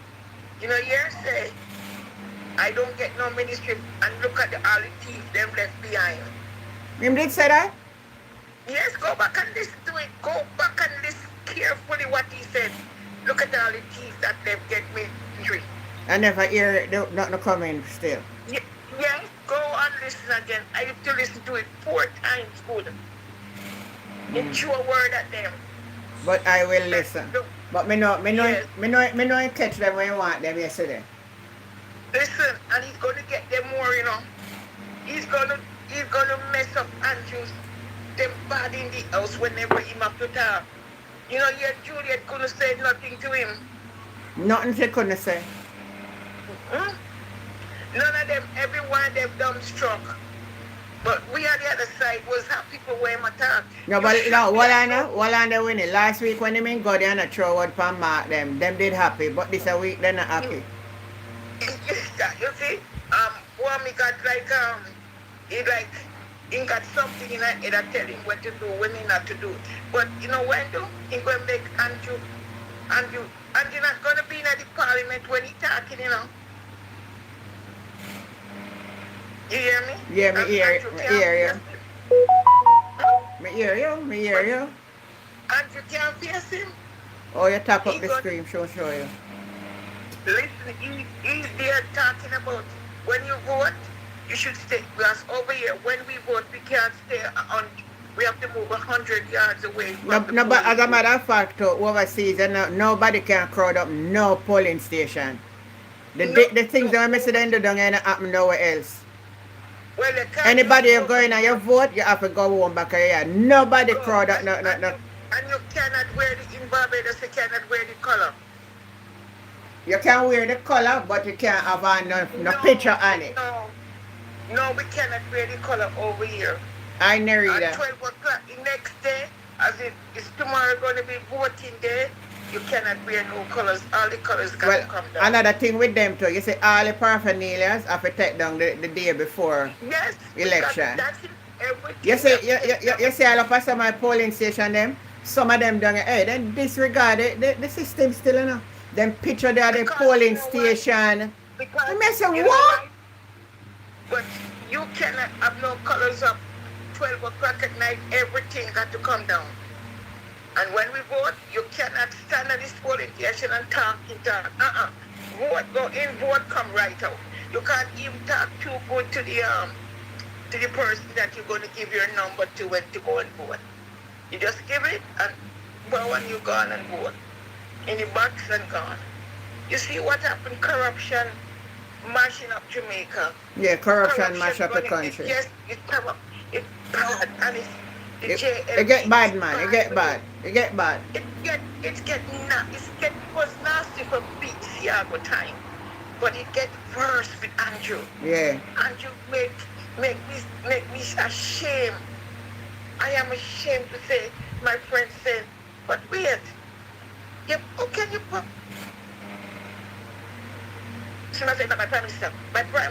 you say, I don't get no ministry, and look at all the thieves them left behind. Him did say that? Yes, go back and listen to it. Go back and listen carefully what he said. Look at all the thieves that they've get ministry. I never hear nothing coming still. Yes, go and listen again. I have to listen to it 4 times good. You threw a word at them. But I will listen. But me know you catch them when you want them yesterday. Listen, and he's gonna get them more, He's gonna mess up Andrews, them bad in the house whenever he have to talk. Juliet couldn't say nothing to him. Nothing she couldn't say. None of them, everyone of them dumb struck. But we on the other side was happy for where my talk. No, but no, what I know winning. Last week when they mean God and throw out for Mark them did happy, but this a week they're not happy. You see, Wami got like he got something in it that tell him what to do, when he not to do. But you know when do he gonna make Andrew not gonna be in the parliament when he talking, you know. You hear me? Yeah, me hear Andrew me can't hear you. face him. Me hear you, me hear you. Andrew can't face him. Oh, you tap up He the got- screen, show you. Listen, he's there talking about when you vote, you should stay. Because over here, when we vote, we can't stay on. We have to move 100 yards away from No, the no, but as a polling matter of fact, overseas, nobody can crowd up no polling station. The things that I see them do don't happen nowhere else. booth. Well, they can't Anybody just you going and you vote, you have to go home back here. Nobody crowd up, no. And you cannot wear in Barbados, you cannot wear the color. You can wear the color, but you can't have on no picture on it. No, we cannot wear the color over here. I never read At that. 12 o'clock the next day, as it's tomorrow going to be voting day, you cannot wear no colors. All the colors got to come down. Another thing with them too, you say all the paraphernalia have to take down the day before Yes, election. that's it. Everything You say that- you say all of some of my polling station them, some of them don't then disregard it. The system still enough. Them picture there the Because polling you know what? station. Because I mean, I say, you know what? why? But you cannot have no colors up 12 o'clock at night. Everything got to come down. And when we vote, you cannot stand at this polling station and talk. Vote, go in, vote, come right out. You can't even talk too good to the person that you're going to give your number to when to go and vote. You just give it and bow and you gone and vote. In the box and gone. You see what happened? Corruption mashing up Jamaica. Yeah, corruption mash up the gonna- country. Yes, it's corrupt. It's bad and it's the It get bad, man. It get bad. It get bad. It was nasty for big Siago time, but it get worse with Andrew. Yeah. Andrew make me ashamed. I am ashamed to say, my friend said, but wait, how can you put? So I said that my prime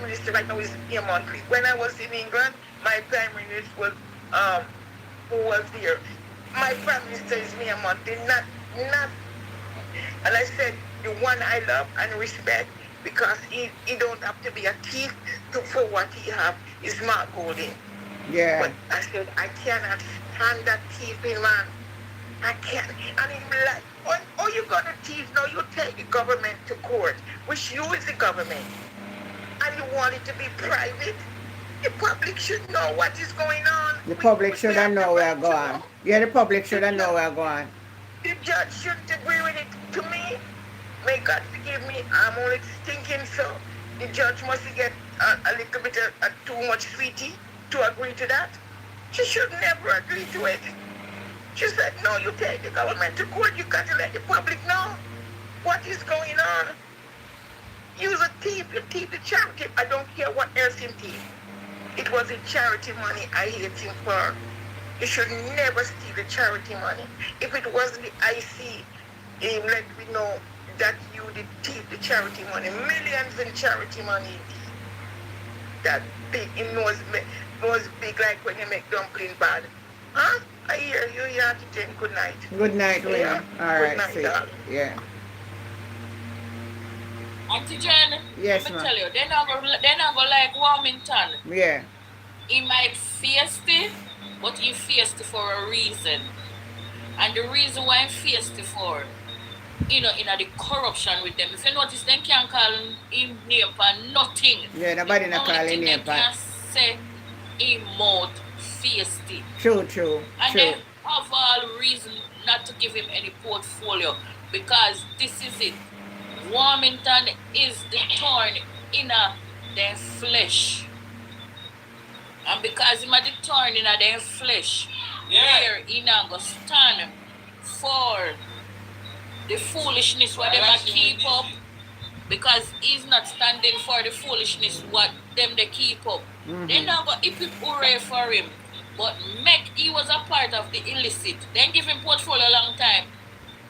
minister right now is Ian Creek. When I was in England, my prime minister was who was there. My prime minister is Mia Monty, not, and I said, the one I love and respect, because he don't have to be a thief for what he have, is Mark Golding. Yeah. But I said, I cannot stand that thieving man. I can't. And he'd be like, oh, you got a thief, now you take the government to court, which you is the government. And you want it to be private? The public should know what is going on. The public should know where we're going. Yeah, the public should know where we're going. The judge shouldn't agree with it. To me, may God forgive me, I'm only thinking so. The judge must get a little bit of too much sweetie to agree to that. She should never agree to it. She said, no, you take the government to court, you got to let the public know what is going on. You're a thief, you thief the charity. I don't care what else you thief. It was the charity money I hate him for. You should never steal the charity money. If it wasn't the IC, he let me know that you did thief the charity money. Millions in charity money. That big, it knows big like when you make dumpling bad. Huh? I hear you, you have to take good night. Good night, William. Yeah. All right, Good night, see. darling. Yeah. Auntie Jen, Yes, let me ma'am. tell you, they're not gonna like Wilmington. Yeah. He might feisty, but he feisty for a reason. And the reason why he feisty for, in the corruption with them. If you notice, they can't call him name for nothing. Yeah, nobody not call him name They for. can say him mouth feisty. True. And they have all reason not to give him any portfolio, because this is it. Wilmington is the thorn in their flesh. And because him are the thorn in their flesh, there he not go stand for the foolishness what they might keep up, because he's not standing for the foolishness what them they keep up. They not go hip hooray for him. But he was a part of the illicit. Then give him portfolio a long time.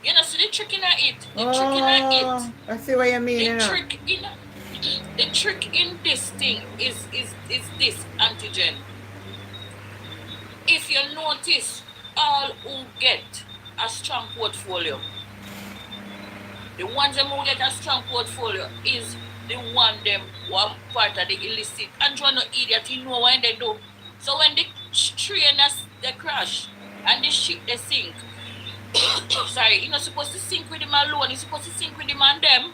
You know, see the trick in it. The trick in it. I see what you mean, you The know. trick in The trick in this thing is this antigen. If you notice, all who get a strong portfolio, the ones them who get a strong portfolio is the one them who are part of the illicit. And you're no idiot, you know when they do. So when the trainers they crash and the ship they sink, sorry, you're not supposed to sink with them alone, you're supposed to sink with them and them.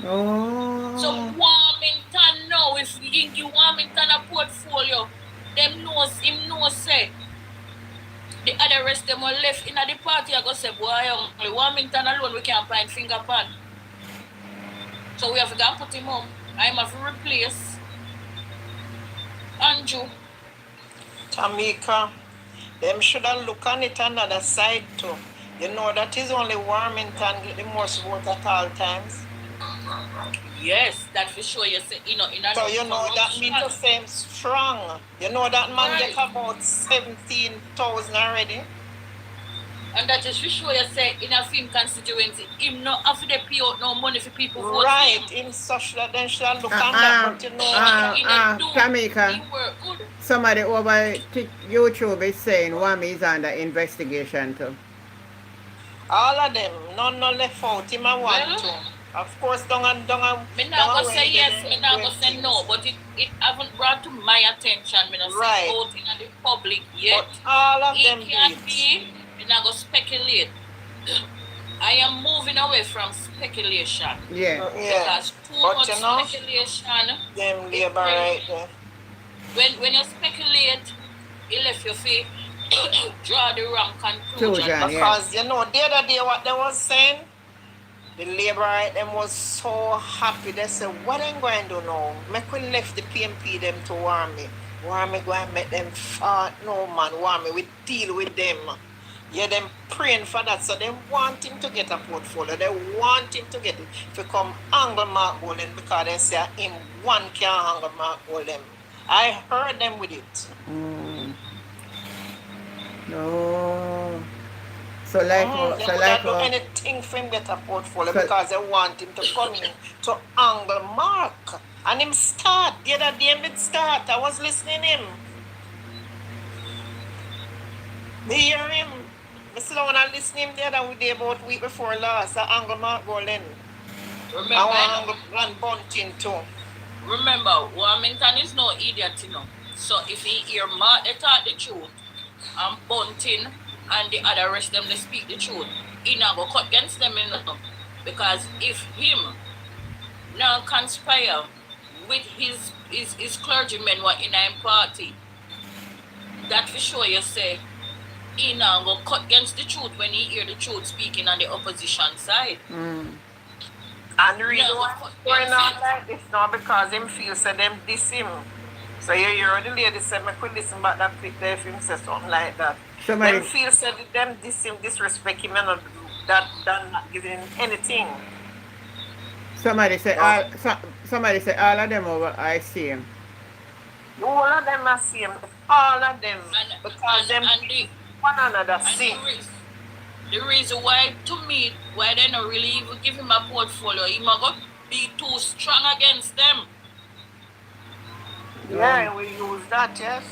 Oh. So Warmington now, if you give Warmington a portfolio, them knows him knows say the other rest them are left in the party. I go say, boy, only Warmington alone we can't find finger pan. So we have to go and put him home. I have to replace Andrew. Tamika, them should have look on it another side too. You know that is only Warmington get the most vote at all times. Yes, that for sure. You say, you know, in a So you know that means the same strong. You know that man Right. get about 17,000 already. And that is for sure. You say in a film constituency, him not have to pay out no money for people vote Right, for him. in such that then should look on that, but you know, Tamika, He work good. somebody over YouTube is saying Wami is under investigation too. all of them, none no left out. Him a want Well, to. Of course, don't Me not gonna say yes, me not gonna say no, but it haven't brought to my attention. Me not Right. say out in the public yet. But all of It them can did. be. Me not gonna speculate. I am moving away from speculation Yeah. Yeah, because too but much you know, speculation. them It labor bring- right there. when you speculate, it left your feet draw the wrong conclusion. Yeah. Because you know, the other day what they was saying, the labor right them was so happy. They said, what I'm going to do now? Make we left the PMP them to Warmy. Warmy go and make them fart. No man, Warmy, we deal with them. Yeah, them praying for that. So they want him to get a portfolio. They want him to get it. If you come angle Mark Golden because they say him one can angle Mark Golden. I heard them with it. No. So like, They so would like, do anything for him get a portfolio So- because they want him to come in to angle Mark. And him start. The other day him did start. I was listening him. Me hear him. I sit down and listen him the other day about week before last. I angle Mark Golden. I want to Remember, angle Van Bunting too. remember, Warmington is no idiot, you know. So if he hear Mark, they talk the truth, and Bunting and the other rest them they speak the truth, he not go cut against them, you know. Because if him now conspire with his clergymen were in a party, that for sure you say he now go cut against the truth when he hear the truth speaking on the opposition side. And the reason Yeah, why but- it's going on like this now because him feel so them diss him. So you hear the lady said, I could listen back that quick there if him say something like that. Somebody- Them feel so them diss him, disrespect him and that not giving him anything. somebody say somebody say all of them over I see him. All of them are same. All of them. And- Because them and the- one another And see. the reason why, to me, why they not really even give him a portfolio, he might go be too strong against them. Yeah, we use that, yes.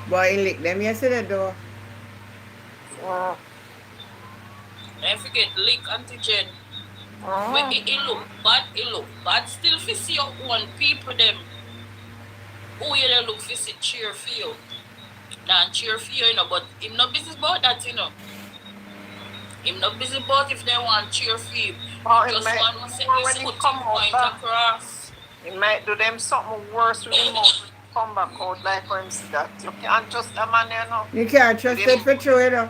Boy, he lick them yesterday though. Don't forget, leak antigen. When it look bad still for see your own people them. Who you they look for see cheer for you. Nah, cheer for you, you know, but him not business about that, you know. Him not busy about if they want cheer for him. Oh, Just it might- want to set when his he foot come out point back. across. It might do them something worse with him out. Come back out like for him see that. You can't trust a man, you know. You can't trust it for true, you know.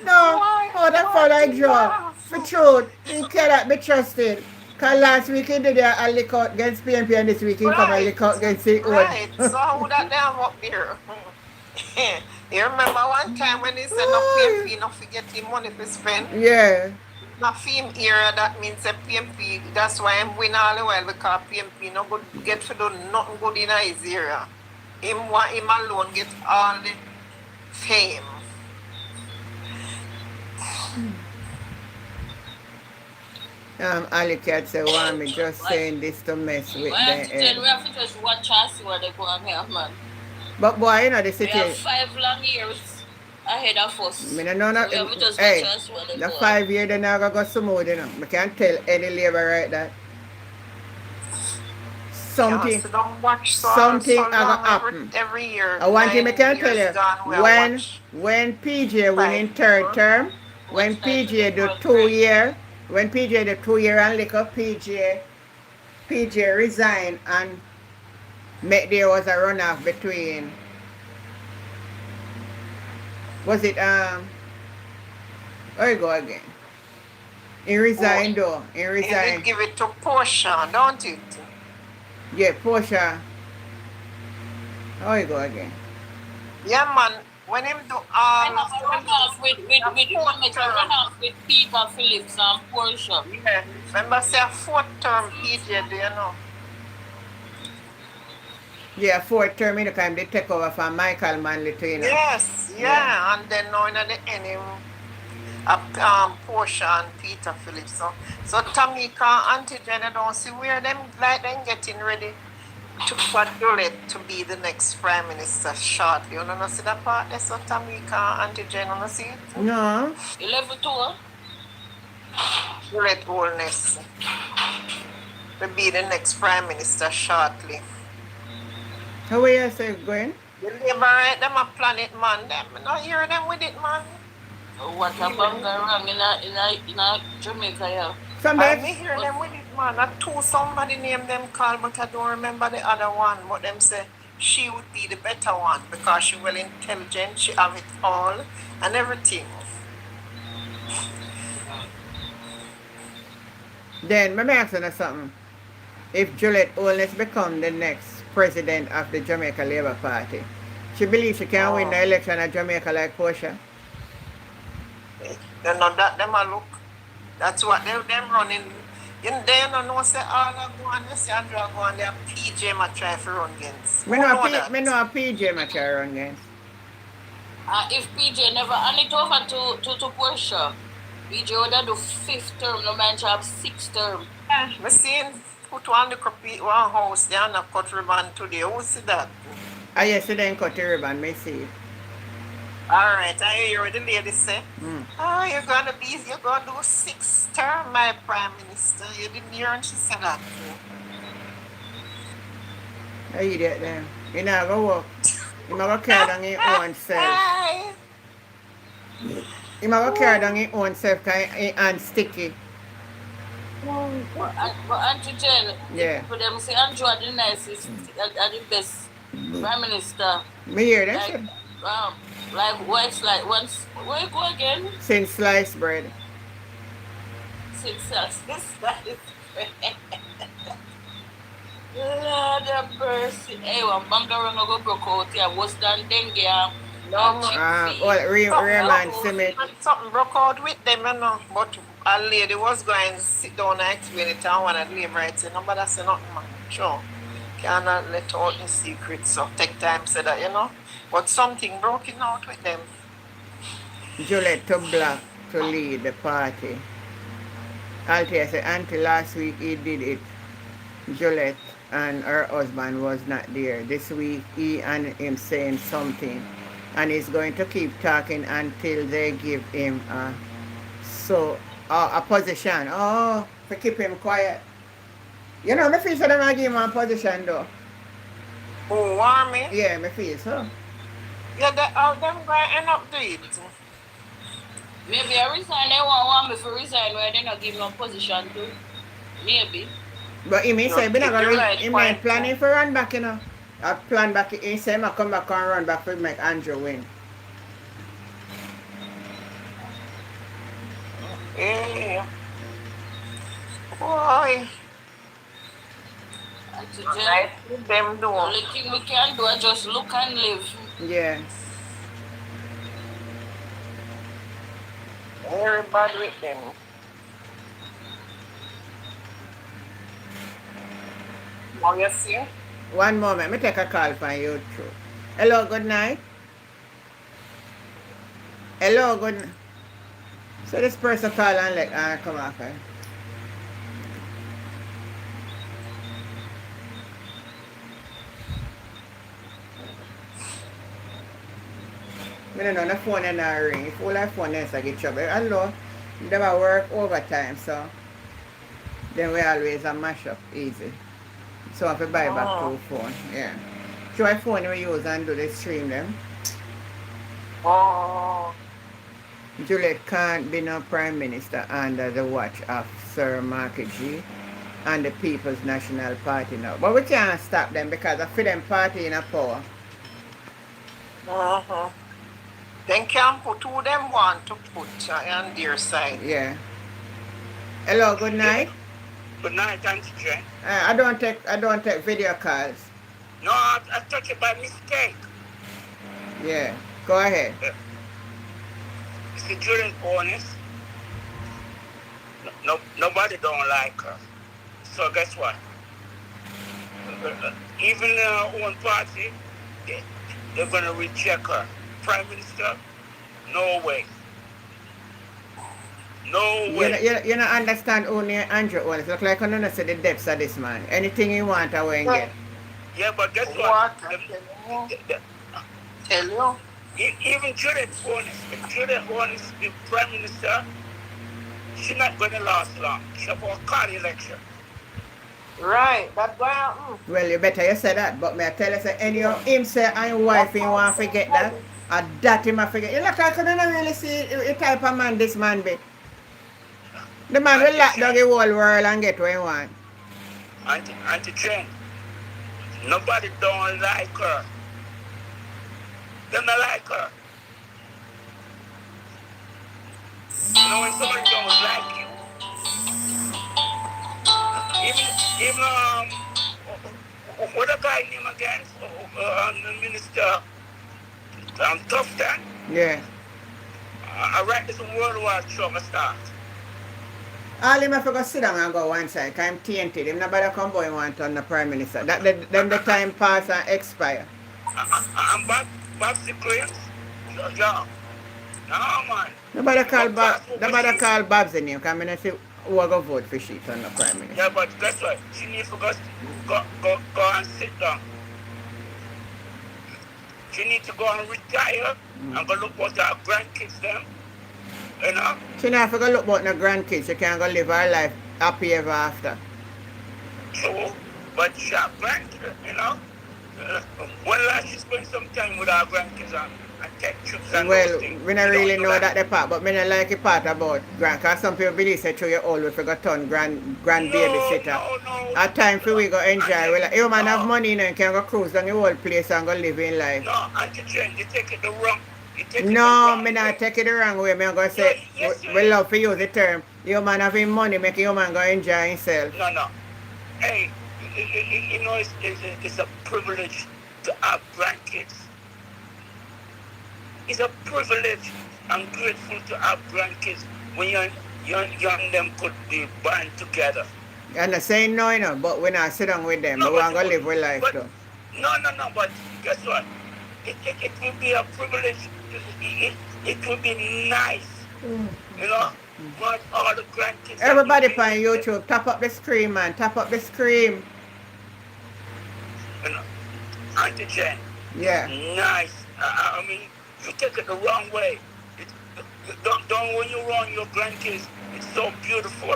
No, oh, that for like joke. For truth, you cannot be trusted. Because last week he did a lick out against PNP and this week he come and lick out against the own. Right, so who that damn up there? You remember one time when he said no PMP, no forget him money to spend? Yeah. No film era, that means a PMP, that's why I'm win all the while because PMP no good get to do nothing good in his era. Him alone get all the fame. Ali Cat say, want me just saying this to mess with Why have their to tell head. we have to just watch and see what they go on here, man. But boy, you know the We have situation. 5 long years ahead of us. Me no know So not, we have to just watch hey, and see what they the go on. 5 year they now go smooth, you know. I can't tell any labor right that. Something, So don't watch so something so I long got happen. every year. One thing I 9 can tell years you, gone, we'll when watch PJ win 5 in third more. term, when Watch like PJ do football 2 great. year, when PJ do 2 year and lick up PJ resign and make there was a runoff between, was it where you go again? He Oh, resigned though. He you did resigned. give it to Portia, don't it? Yeah, Portia. How you go again? Yeah, man. When him do I have a when runoff with the fourth make a term, runoff with Peter Phillips and Portia. yeah. Remember say a fourth term PJ, do you know? Yeah, fourth term in the time they take over from Michael Manley to, you know. Yes, Yeah. yeah. And then now in the end him Portia and Peter Phillips. So Tamika and Auntie Jenna don't see where them like them getting ready to for Juliet to be the next Prime Minister shortly. You don't see that part there? So Tamika and Auntie Jenna don't see it? No. 11-2. Juliet Holness will be the next Prime Minister shortly. How are you say going? The Labour right, them a planet man. Them not hear them with it, man. What a banga wrong in Jamaica, yeah. I Somebody, may hear them with it, man. Not two somebody named them call, but I don't remember the other one. But them say she would be the better one because she well intelligent, she have it all and everything. then let me ask you something. If Juliet Holness become the next president of the Jamaica Labour Party, she believes she can win the election at Jamaica like Portia? They know that them a look. That's what them running. You they don't know say all I go and they say Andrew go and they PJ might try for run against. Me Who know know that? me know a PJ match I run against. If PJ never hand it over to Portia, PJ would have do 5th term, no man have 6th term. Me seen put one the one house there and a cut ribbon today. Who see that? Ah yes, she then cut the ribbon, me see it. Alright, I hear what the lady say. Mm. Oh, you're gonna do 6th term, my Prime Minister. You didn't hear and she said that. I idiot then. You know go work. You might go carry down your own self. Hi. You might go carry down your own self because your hand sticky. But Auntie Jen, Yeah. for them say Andrew are the nicest, are the best Prime Minister. Me hear that Like, shit. like what's like once where you go again? Since sliced bread. Since this is Lord have mercy. Hey, one bangarang go broke out here, worse than dengue and No, chick Well, Raymond something, Simit. something broke out with them, you know. But a lady was going to sit down and explain it to one of the labor rights. Nobody say nothing, man. Sure. Cannot let out the secrets, so take time to say that, you know. But something broken out with them. Juliet to black to lead the party. Althea said until last week he did it. Juliet and her husband was not there. This week he and him saying something. And he's going to keep talking until they give him a position. Oh, to keep him quiet. You know, me feel so them give him a position though. Who want me? Yeah, me feel so. Yeah, all them going to end up doing it. maybe I resign, they want me to resign where they not give no position to. Maybe. But he may say, No, not you're gonna right, he might point. planning for run back, you know. I plan back, he say, I come back and run back for make Andrew win. Yeah. Boy. Auntie Right Jen, with them the do. only thing we can do is just look and live. Yeah. Everybody with them. Now you see? One moment, me take a call from you too. Hello, good night. Hello, good night. So this person call and like, come off, eh? I don't know, the phone and not ring. If all our phone is I get trouble. Hello, they work overtime, so then we always a mash up easy. So I have to buy back two phone. Yeah. So I phone we use and do the stream them. Oh. Juliet can't be no prime minister under the watch of Sir Marky G and the People's National Party now. But we can't stop them because I feel them party in a power. Uh-huh. Then can put who them want to put on their side. Yeah. Hello, good night. Good night, Auntie Jane. I don't take video calls. No, I touched it by mistake. Yeah. Go ahead. See, Juliet honest. Nobody don't like her. So guess what? Even her own party, they're gonna reject her. Prime Minister, no way. No way. You don't understand only Andrew Owens. Look like I don't see the depths of this man. Anything he want, I will get. Yeah, but guess what? Tell you. Even Juliet honest, if Juliet honest the Prime Minister, she's not gonna last long. She's for a card election. Right, that's why happen. Well, you better you say that, but may I tell you say any of him say and wife he want to forget that, or that him a forget. You look like I don't really see the type of man this man be. The man will lock down the whole world and get what he want. Auntie Jane, nobody don't like her. They don't like her. You know when somebody don't like you, even what a guy name again, the minister, Tufton. Yeah. I write this in World War II start. All him have to go sit down and go one side, because I'm tainted. Him nobody come boy want on the Prime Minister. Then the time pass and expire. I'm Babsy Claims. Yeah. No, man. Nobody call Babsy name, because I mean, I see who I go vote for she on the Prime Minister. Yeah, but guess what? She needs to go and sit down. She needs to go and retire and go look what her grandkids them. You know? She not have to go look about her grandkids. She can go live her life happy ever after. So, but she have grandkids, you know? When last she spent some time with our grandkids and take trips and well, those things. we don't really know that the part, but I don't like the part about grand, because some people believe that you're old if you got turn grand babysitter. No. At time for we go enjoy. Well, like, you man have money and can go cruise down the whole place and go live in life. No, Auntie Jane, you take it the wrong. No, me not take it the wrong way. Me going to say, we love to use the term. You man having money, make you man go enjoy himself. No. Hey, you know, it's a privilege to have grandkids. It's a privilege. I'm grateful to have grandkids when young them could be band together. I'm not saying no, you know, but we not sit down with them. No, we want to live with life too. No, but guess what? It will be a privilege. It will be nice. You know, want all the grandkids. Everybody on YouTube, tap up the screen, man. Tap up the screen. You know, Auntie Jane. Yeah. Nice. I mean, you take it the wrong way. Don't when you wrong your grandkids. It's so beautiful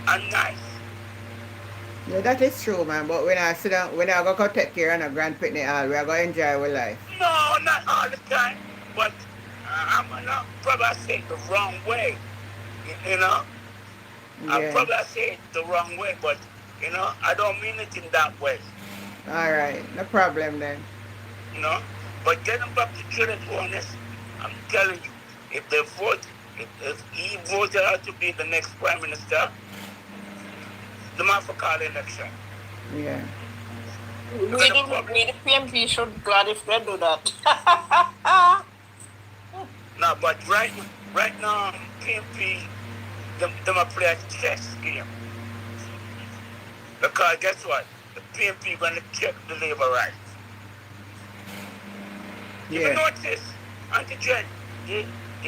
and nice. Yeah, that is true, man. But when I sit down, when I go take care of a grandpicnic all, we are going to enjoy our life. No, not all the time. But I'm not probably say it the wrong way. You know? Yeah. I probably say it the wrong way, but you know, I don't mean it in that way. Alright, no problem then. You know? But getting back to Juliet Honest, I'm telling you, if they vote, if he voted her to be the next Prime Minister, the man for call election. Yeah. We the PMP should glad if they do that. No, but right now, PMP, them are play a chess game. Because guess what? The PMP going to check the labor rights. Yeah. You notice, Auntie Jen, they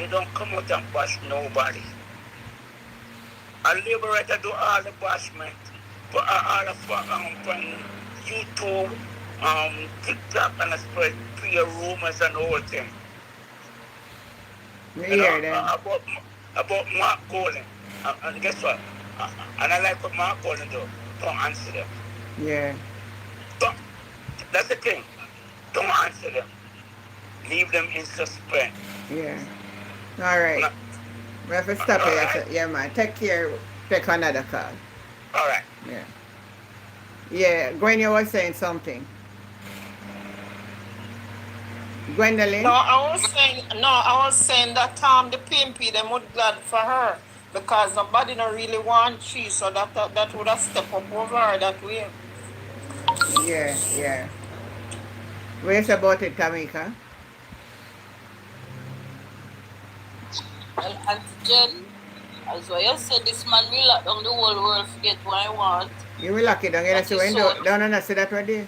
don't come out and bash nobody. A labor writer do all the bashment, but all the from YouTube, TikTok, and I spread clear rumors and the whole thing. You You know, hear them? about Mark calling. And guess what? And I like what Mark calling do. Don't answer them. Yeah. Don't, that's the thing. Don't answer them. Leave them in suspense. Yeah. All right. No. We have to stop All here. right. Yeah, man. Take care. Take another call. All right. Yeah. Yeah. Gwen, you was saying something. Gwendolyn? No, I was saying that the PMP them would glad for her because nobody don't really want she, so that would have stepped up over her that way. Yeah, yeah. Where's about it, Tamika? Well, Auntie Jen, as what you said, this man will lock down the whole world to get what I want. You will lock it down. You That see is when so- don't understand that right there.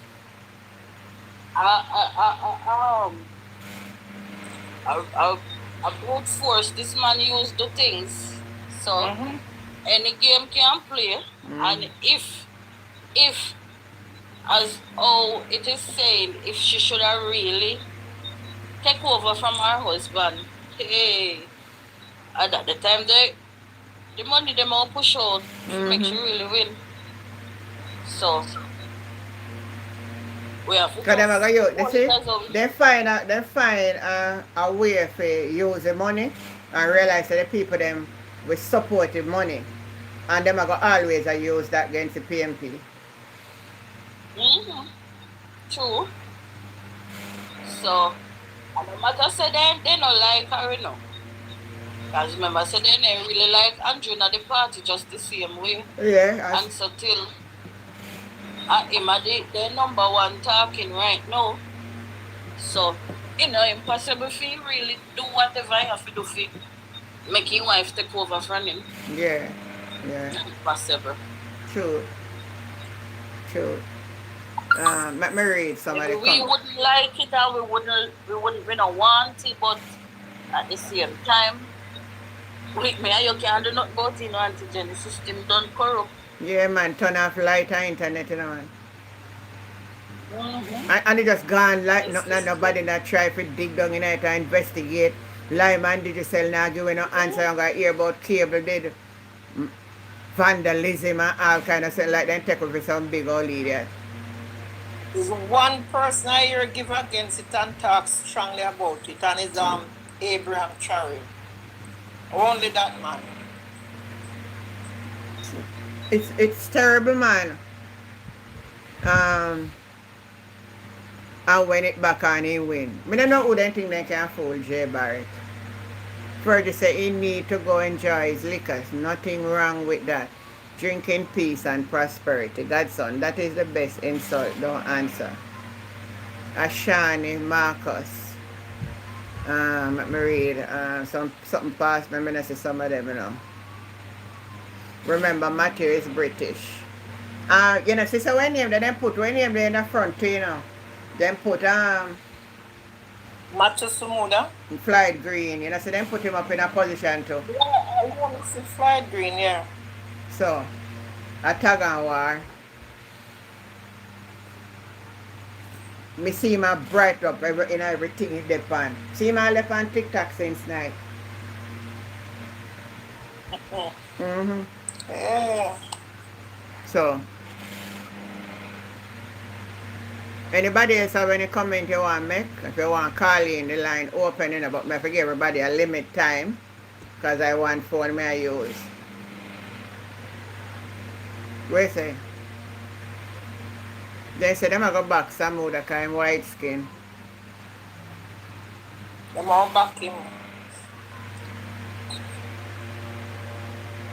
I brute force this man use the things. So any game can play, and if as how it is saying, if she should have really take over from her husband, hey, at the time the money them all push out make she really win. So we have to Because them are you just see, hold it as a- they find a way to use the money and realize that the people them will support the money. And them are going always use that against the PMP. True. So, and the matter say they don't like her, you know. Because remember, say they didn't really like Andrew at the party just the same way. Yeah. And so till him are the number one talking right now. So, you know, impossible for him really do whatever he have to do for make his wife take over from him. Yeah. Yeah. Impossible. True. True. Let me read some of the We wouldn't like it and we don't want it, but at the same time, with me, you can't do nothing about it, you know, Auntie Jenny. System done corrupt. Yeah, man, turn off light and internet, you know, man. And it just gone like nothing, nobody not try to dig down in it and investigate. Lyman Digicel now give no answer. I'm going to hear about cable did vandalism and all kind of stuff like that. Take over some big old idiot. There's one person I hear give against it and talk strongly about it, and it's Abraham Cherry. Only that man. It's terrible, man. And when it back on he win. I don't know who they think they can fool Jay Barrett. Fergie said he need to go enjoy his liquors. Nothing wrong with that. Drinking peace and prosperity. Godson, that is the best insult. Don't answer. Ashani Marcus. Let me read. Something past me. I'm going to see some of them, you know. Remember, Matthew is British. You know, see, so when name they put when name they in the front, you know. Then put Matthew Sumuda. Floyd Green, you know, so then put him up in a position too. Yeah, I want to see Floyd Green, yeah. So, a tag and war. Me see him a bright up in everything he depend. See him a left on TikTok since night. Yeah. So, anybody else have any comment you want to make? If you want to call in, the line open, you know, but I forget everybody a limit time because I want phone me I use. What you say? They say them a go back some more that kind of white skin. Them all back him.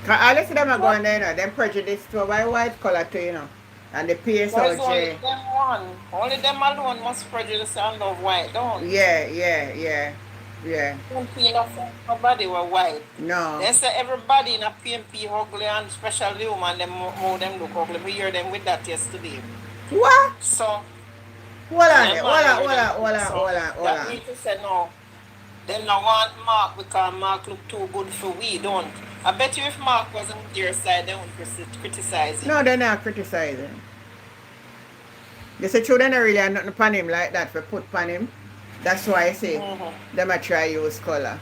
Cause all of them are going there, you know, them prejudice to by white color too, you know. And the There's only PSOJ. them one. Only them alone must prejudice and love white, don't? Yeah. Don't feel of nobody were white. No. They say everybody in a PMP ugly and especially woman them more them look ugly. We hear them with that yesterday. What? So Hold on, them hold man hear them. on. So that means to say no. Them not want Mark because Mark look too good for we, don't. I bet you if Mark wasn't on their side, they wouldn't criticize him. No, they're not criticizing. They say true, they don't really have nothing upon him like that for put upon him. That's why I say them a try use color.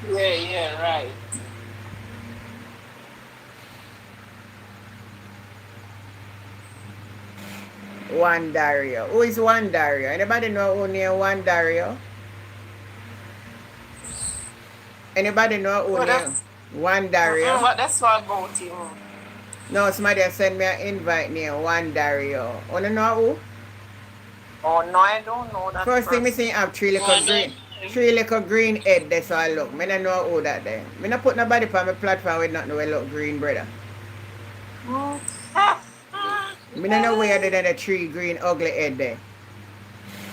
Yeah, right. Juan Dario. Who is Juan Dario? Anybody know who near Juan Dario? Anybody know who But near that's Juan Dario? but that's what about him. No, somebody has sent me an invite near Juan Dario. Wanna know who? Oh no, I don't know that First thing me person. see have three One little day. green. Three little green head there, so I look. Me don't know who that there. Me not put nobody on my platform with nothing with look green, brother. Me don't know where other than the three green ugly head there.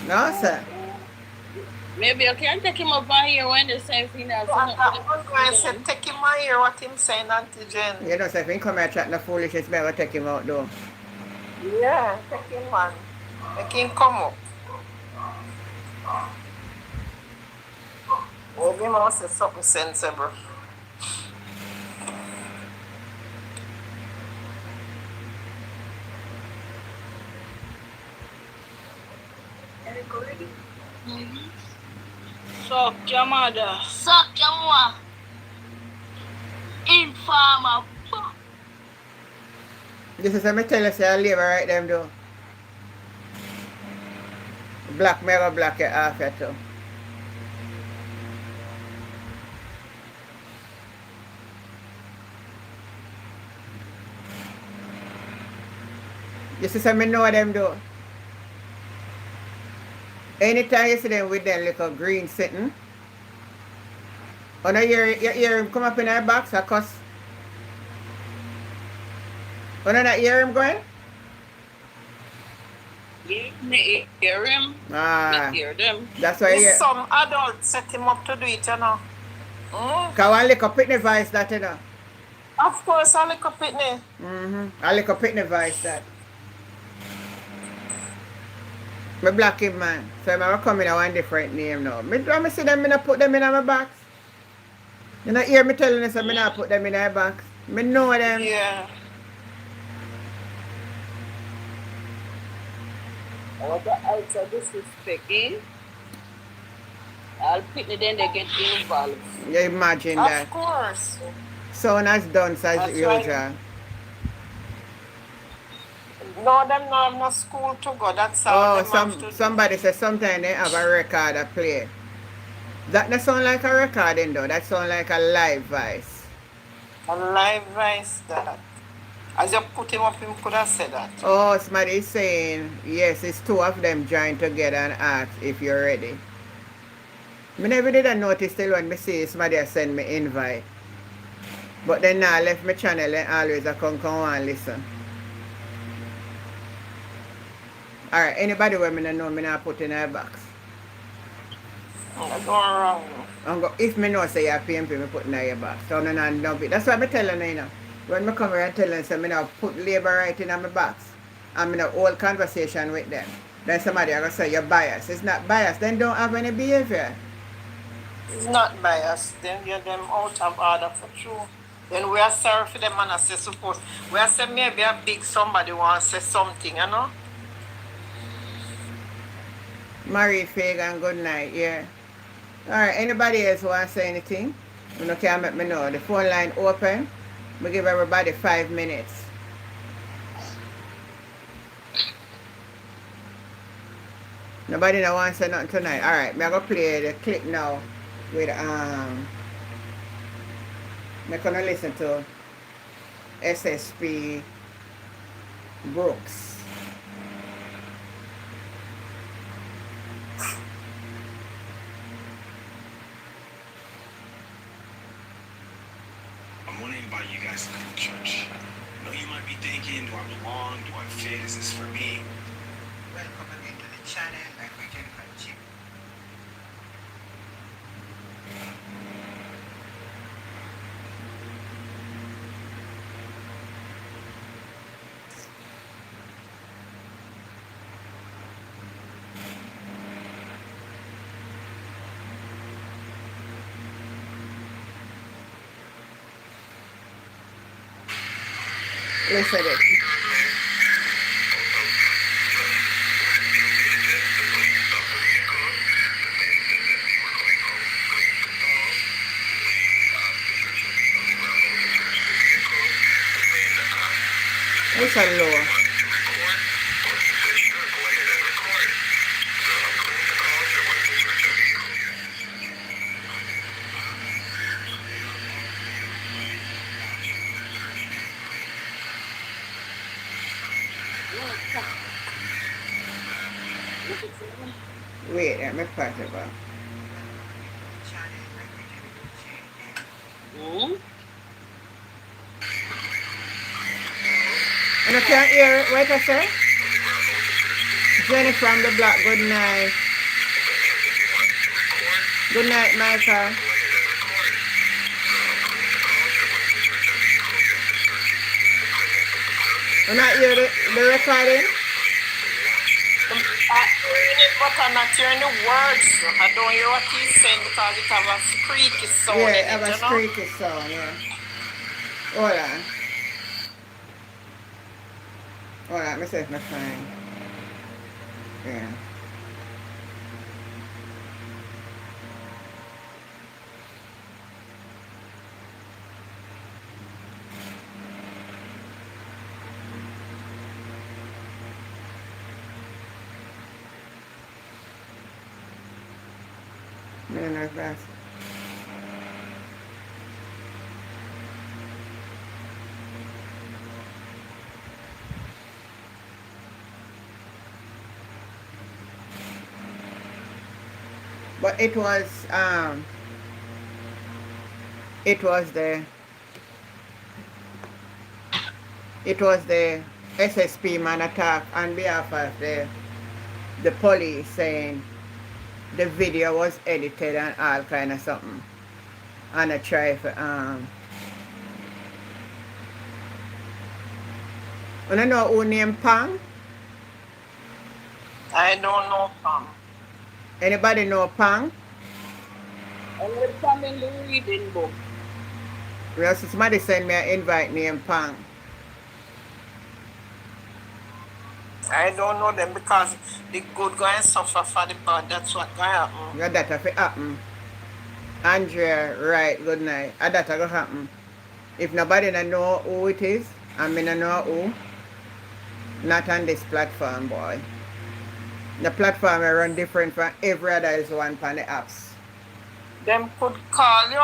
No, sir. Maybe you can take him up on here when the same thing has So, and not that one guy said, take him and hear what him saying, Auntie Jen. You know, so if he come here chatting the foolishness, me I go take him out though. Yeah, take him, man. Make him come up. Maybe he must say something sensible. suck your mother. Suck your mother. Informer. This is what me tell you, say I leave right them though. Black, me go black it off you too. You see, so me know them though. Anytime you see them with them little green sitting, when you hear him come up in our box, I cuss. When you not hear him going? Me hear him. Ah, Me hear them. that's why you hear. Some adults set him up to do it, you know. Cause one little pitney voice that, you know. Of course, I look up it. A little pitney voice that. Me black him, man. So I'm going to come in a one different name now. Me see them, me not put them in my box. You know, hear me telling you, so me not put them in my box. Me know them. Yeah. What the also disrespecting? I'll pick it then they get involved. You imagine that. Of course. Sound as done as That's usual. right. No, them no have no school to go. That's all Oh, them have to do. somebody said sometimes they have a record to play. That not sound like a recording though. That sound like a live voice. A live voice that. As you put him up, him could have said that. Oh, somebody is saying, yes, it's two of them joined together and ask if you're ready. Me never did notice till when me see somebody send me invite. But then now I left my channel and always I come and listen. Alright, anybody where me not know me not put in a box. That's going wrong. If me know say you're paying me put in your box. So no bit. That's what I'm telling you, you know. When me come here and tell them say me now put labor right in my box. And me now hold conversation with them. Then somebody are gonna say you're biased. It's not biased, then don't have any behavior. It's not biased. Then get them out of order for true. Then we are sorry for them and I say suppose. We are say maybe a big somebody want to say something, you know? Marie Fagan, good night, yeah. Alright, anybody else want to say anything? You can let me know. The phone line open. We give everybody 5 minutes. Nobody no want to say nothing tonight. Alright, I'm going to play the clip now with I'm going to listen to SSP Brooks. I want to invite you guys to come to church. I know you might be thinking, do I belong? Do I fit? Is this for me? Welcome again to the channel and we can continue. Listen to this. It's a low. Wait, let me pass it back. And I can't hear it. What I say? Jenny from the block, good night. Good night, Michael. You not hear the recording? I'm hearing it, but I'm not hearing the words. I don't hear what he's saying because it have a squeaky sound in Yeah, it, have a you know? squeaky sound, yeah. Hold on. Hold on, let me see if I find. Yeah. No, that's. But it was the SSP man attack on behalf of the police saying the video was edited and all kind of something. And I try for I don't know who named Pang. I don't know, Pam. Anybody know Pang? Only Pam in the reading book. Well, somebody send me an invite named Pang. I don't know them because the good going to suffer for the bad. That's what going to happen. Yeah, that will happen. Andrea, right, good night. That will happen. If nobody don't know who it is, and me don't know who, not on this platform, boy. The platform will run different from every other one on the apps. Them could call you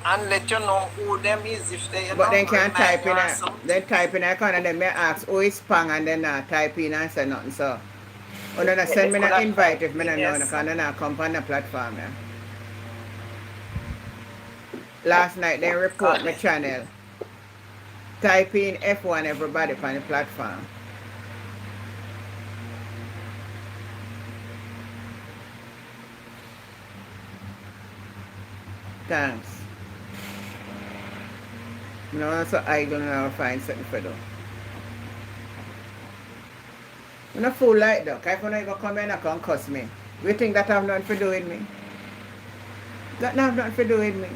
and let you know who them is if they But then can't remind type you in or a, something. then type in a corner and then may ask who is Pang and then type in and say nothing. So, or then send me an invite if me don't know, because then I come on the platform. Yeah. Last night they report my channel. Type in F1 everybody on the platform. Thanks. No, so I don't know find something for them. I'm not fool like that. If you don't come in and come cuss me, you think that have nothing to do with me? That have nothing to do with me.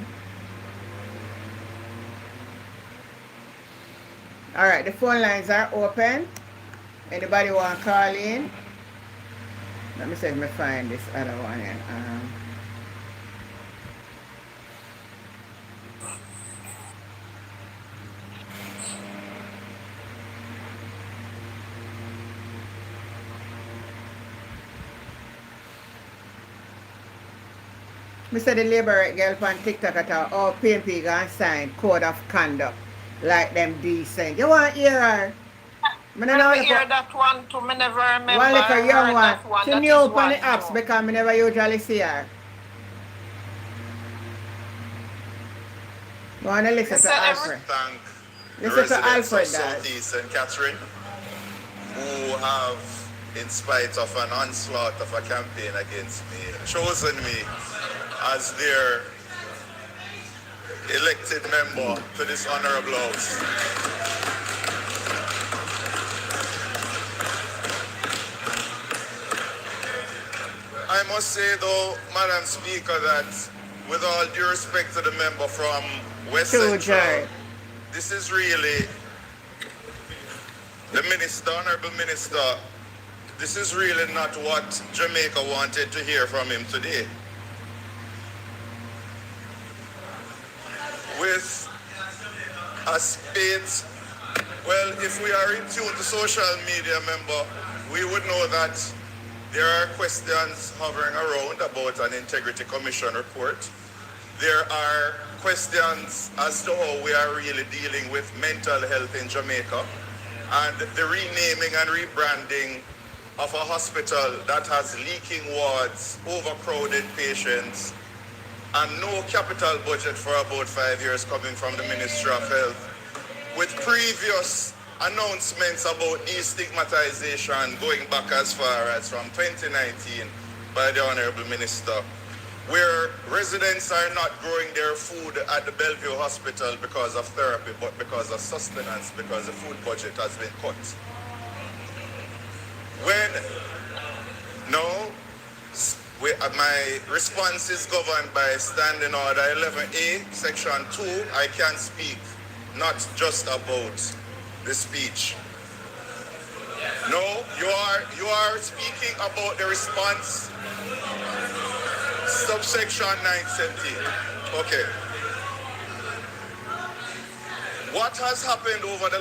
Alright, the phone lines are open. Anybody want to call in? Let me see if I find this other one here. Mr. The Labour girl on TikTok at all PNP gonna sign code of conduct like them decent. You want to hear her? I never hear that one too. I never remember. One like a young one. That one. She That new is up on the one apps new. because I never usually see her. You want to listen to Alfred? Thank the Listen to residents Alfred, of Dad. Southeast St. Catherine who have, in spite of an onslaught of a campaign against me, chosen me as their elected member to this honorable house. I must say though, Madam Speaker, that with all due respect to the member from West Central, this is really the minister, honorable minister, this is really not what Jamaica wanted to hear from him today. a spate. Well, if we are in tune to social media, member, we would know that there are questions hovering around about an Integrity Commission report. There are questions as to how we are really dealing with mental health in Jamaica and the renaming and rebranding of a hospital that has leaking wards, overcrowded patients, and no capital budget for about 5 years coming from the Ministry of Health, with previous announcements about destigmatization going back as far as from 2019 by the Honorable Minister, where residents are not growing their food at the Bellevue Hospital because of therapy, but because of sustenance, because the food budget has been cut. My response is governed by Standing Order 11A, Section 2. I can speak not just about the speech. No, you are speaking about the response, subsection 917. Okay. What has happened over the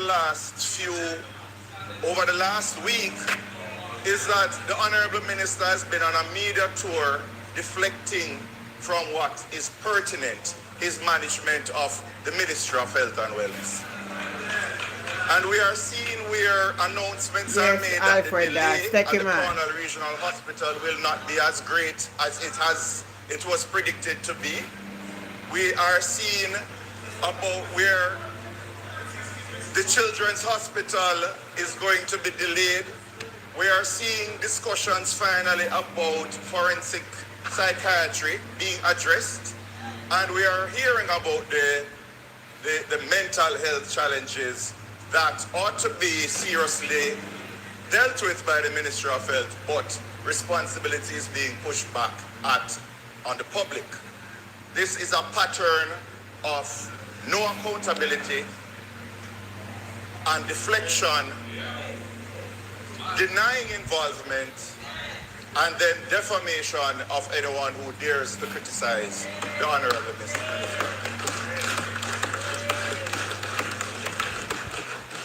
last week is that the Honorable Minister has been on a media tour deflecting from what is pertinent, his management of the Ministry of Health and Wellness. And we are seeing where announcements are made that the delay at the Cornwall Regional Hospital will not be as great as it was predicted to be. We are seeing about where the Children's Hospital is going to be delayed. We are seeing discussions finally about forensic psychiatry being addressed. And we are hearing about the mental health challenges that ought to be seriously dealt with by the Ministry of Health, but responsibility is being pushed back on the public. This is a pattern of no accountability and deflection, denying involvement, and then defamation of anyone who dares to criticize the Honorable Mr. Minister.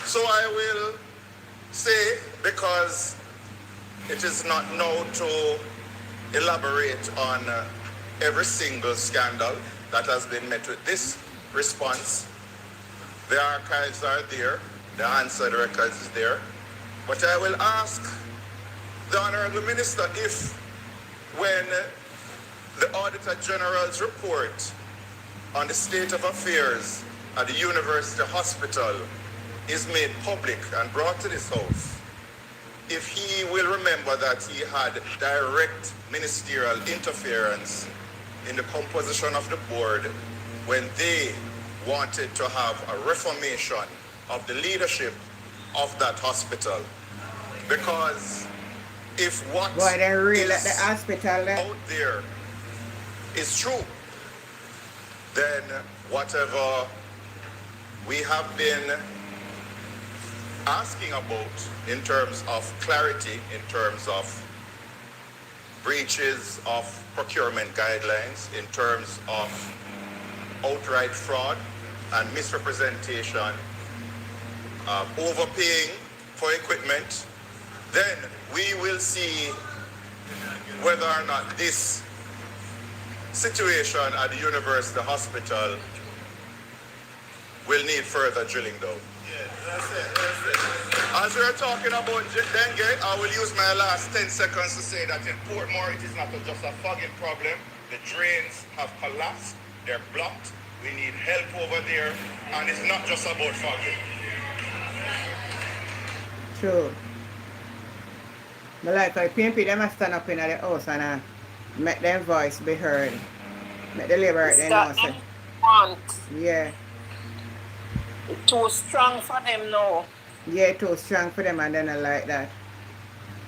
So I will say, because it is not now to elaborate on every single scandal that has been met with this response. The archives are there, the answered records is there. But I will ask the Honorable Minister if, when the Auditor General's report on the state of affairs at the University Hospital is made public and brought to this House, if he will remember that he had direct ministerial interference in the composition of the board when they wanted to have a reformation of the leadership of that hospital. Because if what is out there is true, then whatever we have been asking about in terms of clarity, in terms of breaches of procurement guidelines, in terms of outright fraud and misrepresentation, overpaying for equipment, then we will see whether or not this situation at the University Hospital will need further drilling down. That's it. As we're talking about dengue, I will use my last 10 seconds to say that in Portmore, it is not just a fogging problem. The drains have collapsed, they're blocked. We need help over there, and it's not just about fogging. True. But like I PMP, they must stand up in the house and make their voice be heard. Make the labor they know. Yeah. It's too strong for them now. Yeah, too strong for them and they don't like that.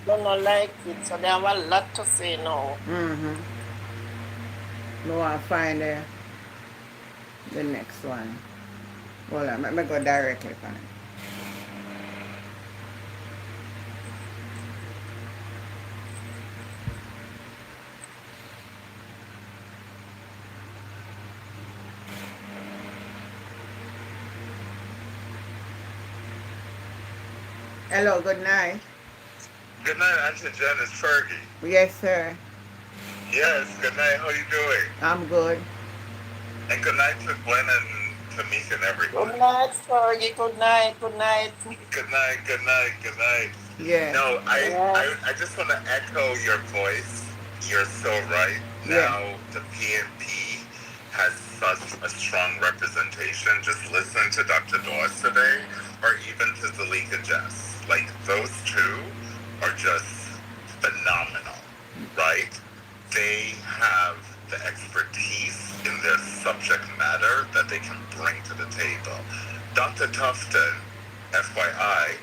They don't like it, so they have a lot to say now. No one find the next one. Hold on, let me go directly on it. Hello, good night. Good night, Auntie Jen. It's Fergie. Yes, sir. Yes, good night. How you doing? I'm good. And good night to Gwen and Tamika and everyone. Good night, Fergie. Good night. Good night. Good night, good night, good night. Yeah. No, Yes. I just want to echo your voice. You're so right. Yeah. Now, the PNP has such a strong representation. Just listen to Dr. Dawes today, or even to Zalika Jess. Like, those two are just phenomenal, right? They have the expertise in their subject matter that they can bring to the table. Dr. Tufton, FYI,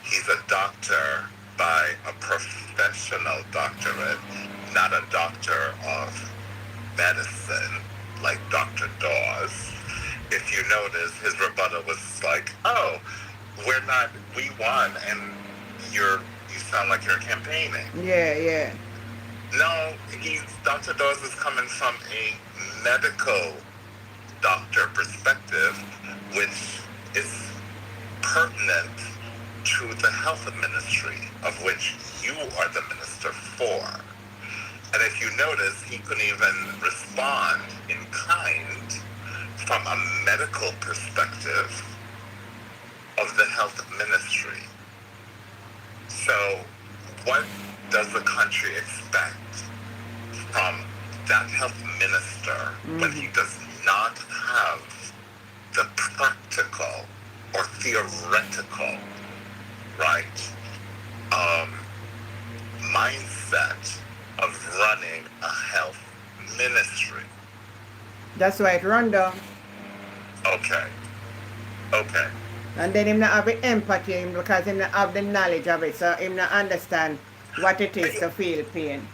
he's a doctor by a professional doctorate, not a doctor of medicine like Dr. Dawes. If you notice, his rebuttal was like, oh, we won, and you sound like you're campaigning. Yeah. No, Dr. Dawes is coming from a medical doctor perspective, which is pertinent to the health ministry, of which you are the minister for. And if you notice, he couldn't even respond in kind from a medical perspective of the health ministry. So what does the country expect from that health minister when he does not have the practical or theoretical, right, mindset of running a health ministry? That's why it run down. Okay. And then him not have the empathy because him not have the knowledge of it, so him not understand what it is to feel pain.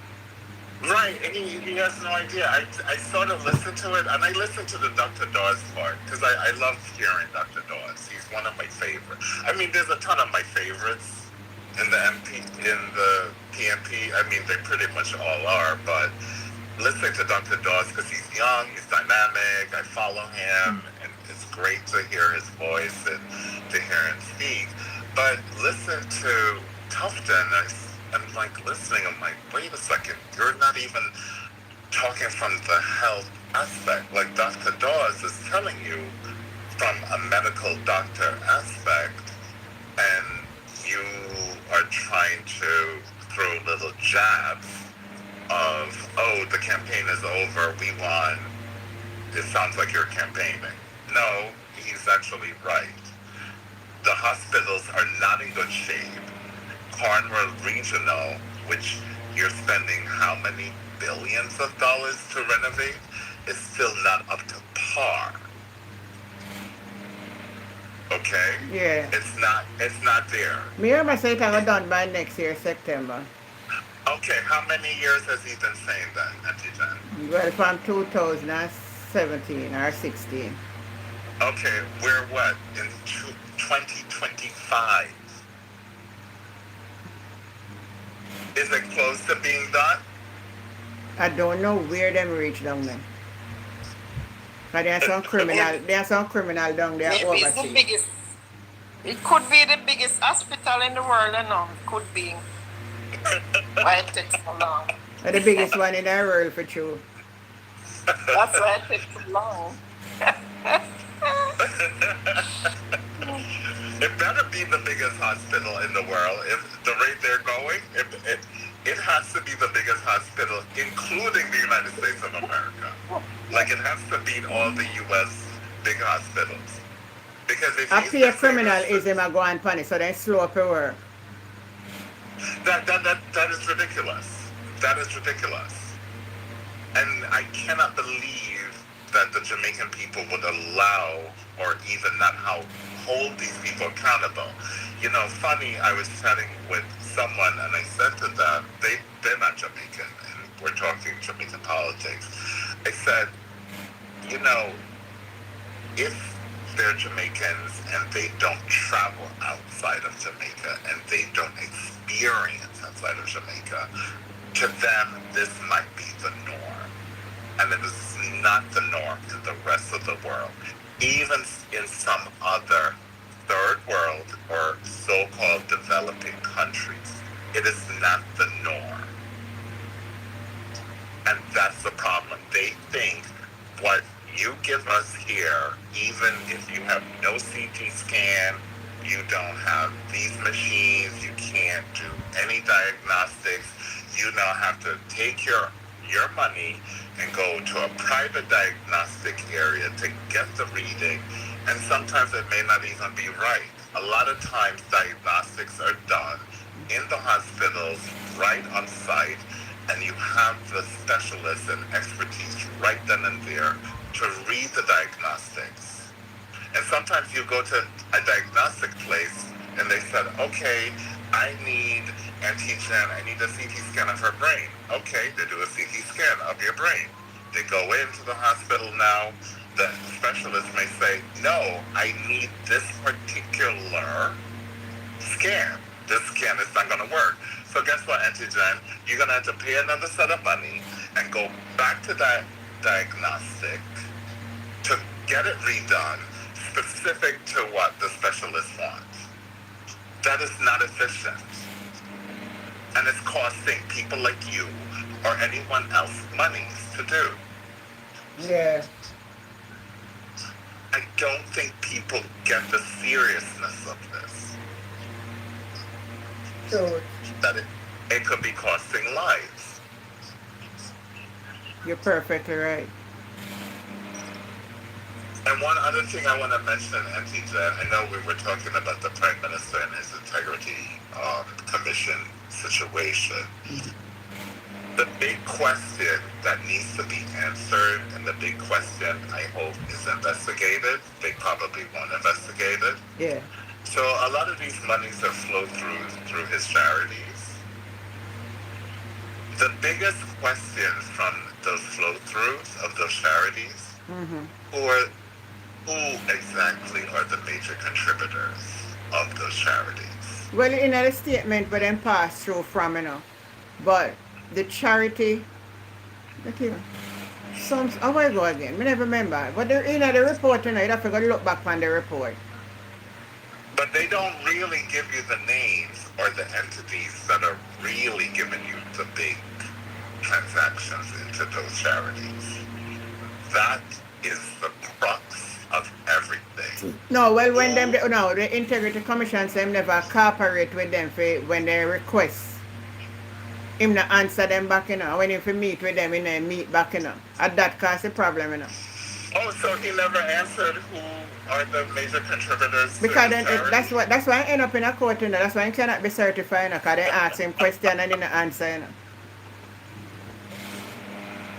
Right, and he has no idea. I sort of listened to it, and I listened to the Dr. Dawes part, because I love hearing Dr. Dawes. He's one of my favorites. I mean, there's a ton of my favorites in the PNP. I mean, they pretty much all are, but listening to Dr. Dawes, because he's young, he's dynamic, I follow him, and it's great to hear his voice and to hear him speak. But listen to Tufton, I'm like listening, I'm like, wait a second, you're not even talking from the health aspect. Like Dr. Dawes is telling you from a medical doctor aspect, and you are trying to throw little jabs of, oh, the campaign is over, we won, it sounds like you're campaigning. No, he's actually right. The hospitals are not in good shape. Cornwall Regional, which you're spending how many billions of dollars to renovate, is still not up to par. Okay? Yeah. It's not there. Me hear say it will done by next year, September. Okay, how many years has he been saying that, Auntie Jen? Well, from 2017 or 16. Okay, we're what? In 2025. Is it close to being done? I don't know where them reach down there. But there's some criminal down there Maybe it's the overseas. biggest. It could be the biggest hospital in the world, you know. It could be. Why it takes so long? But the biggest one in the world for sure. That's why it takes so long. It better be the biggest hospital in the world. If the rate they're going, it has to be the biggest hospital, including the United States of America. Like, it has to beat all the U.S. big hospitals. Because if A he's peer the criminal biggest- is him a go and punish, so they slow up the work. That is ridiculous. That is ridiculous. And I cannot believe that the Jamaican people would allow or even not hold these people accountable. You know, funny, I was chatting with someone and I said to them, they're not Jamaican, and we're talking Jamaican politics. I said, you know, if they're Jamaicans and they don't travel outside of Jamaica and they don't experience outside of Jamaica, to them, this might be the norm. And it is not the norm in the rest of the world. Even in some other third world or so-called developed CT scan, you don't have these machines, you can't do any diagnostics. You now have to take your money and go to a private diagnostic area to get the reading, and sometimes it may not even be right. A lot of times diagnostics are done in the hospitals right on site, and you have the specialists and expertise right then and there to read the diagnostics. And sometimes you go to a diagnostic place and they said, okay, I need antigen, I need a CT scan of her brain. Okay, they do a CT scan of your brain. They go into the hospital now, the specialist may say, no, I need this particular scan. This scan is not going to work. So guess what, antigen? You're going to have to pay another set of money and go back to that diagnostic to get it redone specific to what the specialist wants. That is not efficient. And it's costing people like you or anyone else money to do. Yeah. I don't think people get the seriousness of this. So That it could be costing lives. you're perfectly right. And one other thing I want to mention, Antigen, I know we were talking about the Prime Minister and his Integrity Commission situation. The big question that needs to be answered, and the big question I hope is investigated, they probably won't investigate it. Yeah. So a lot of these monies are flowed through his charities. The biggest questions from those flow-throughs of those charities, who exactly are the major contributors of those charities? Well, in a statement, but then pass through from, but the charity, look here, some, how I go again? I never remember. But they're in the report, you'd have to go look back on the report. But they don't really give you the names or the entities that are really giving you the big transactions into those charities. That is the crux of everything. No, well, when them, no, the Integrity Commission say him never cooperate with them when they request. Him not answer them back, When he meet with them, he meet back, And that cause the problem, Oh, so he never answered who are the major contributors Because to then charity? that's why I end up in a court, That's why he cannot be certified, Because they ask him question and he not answer,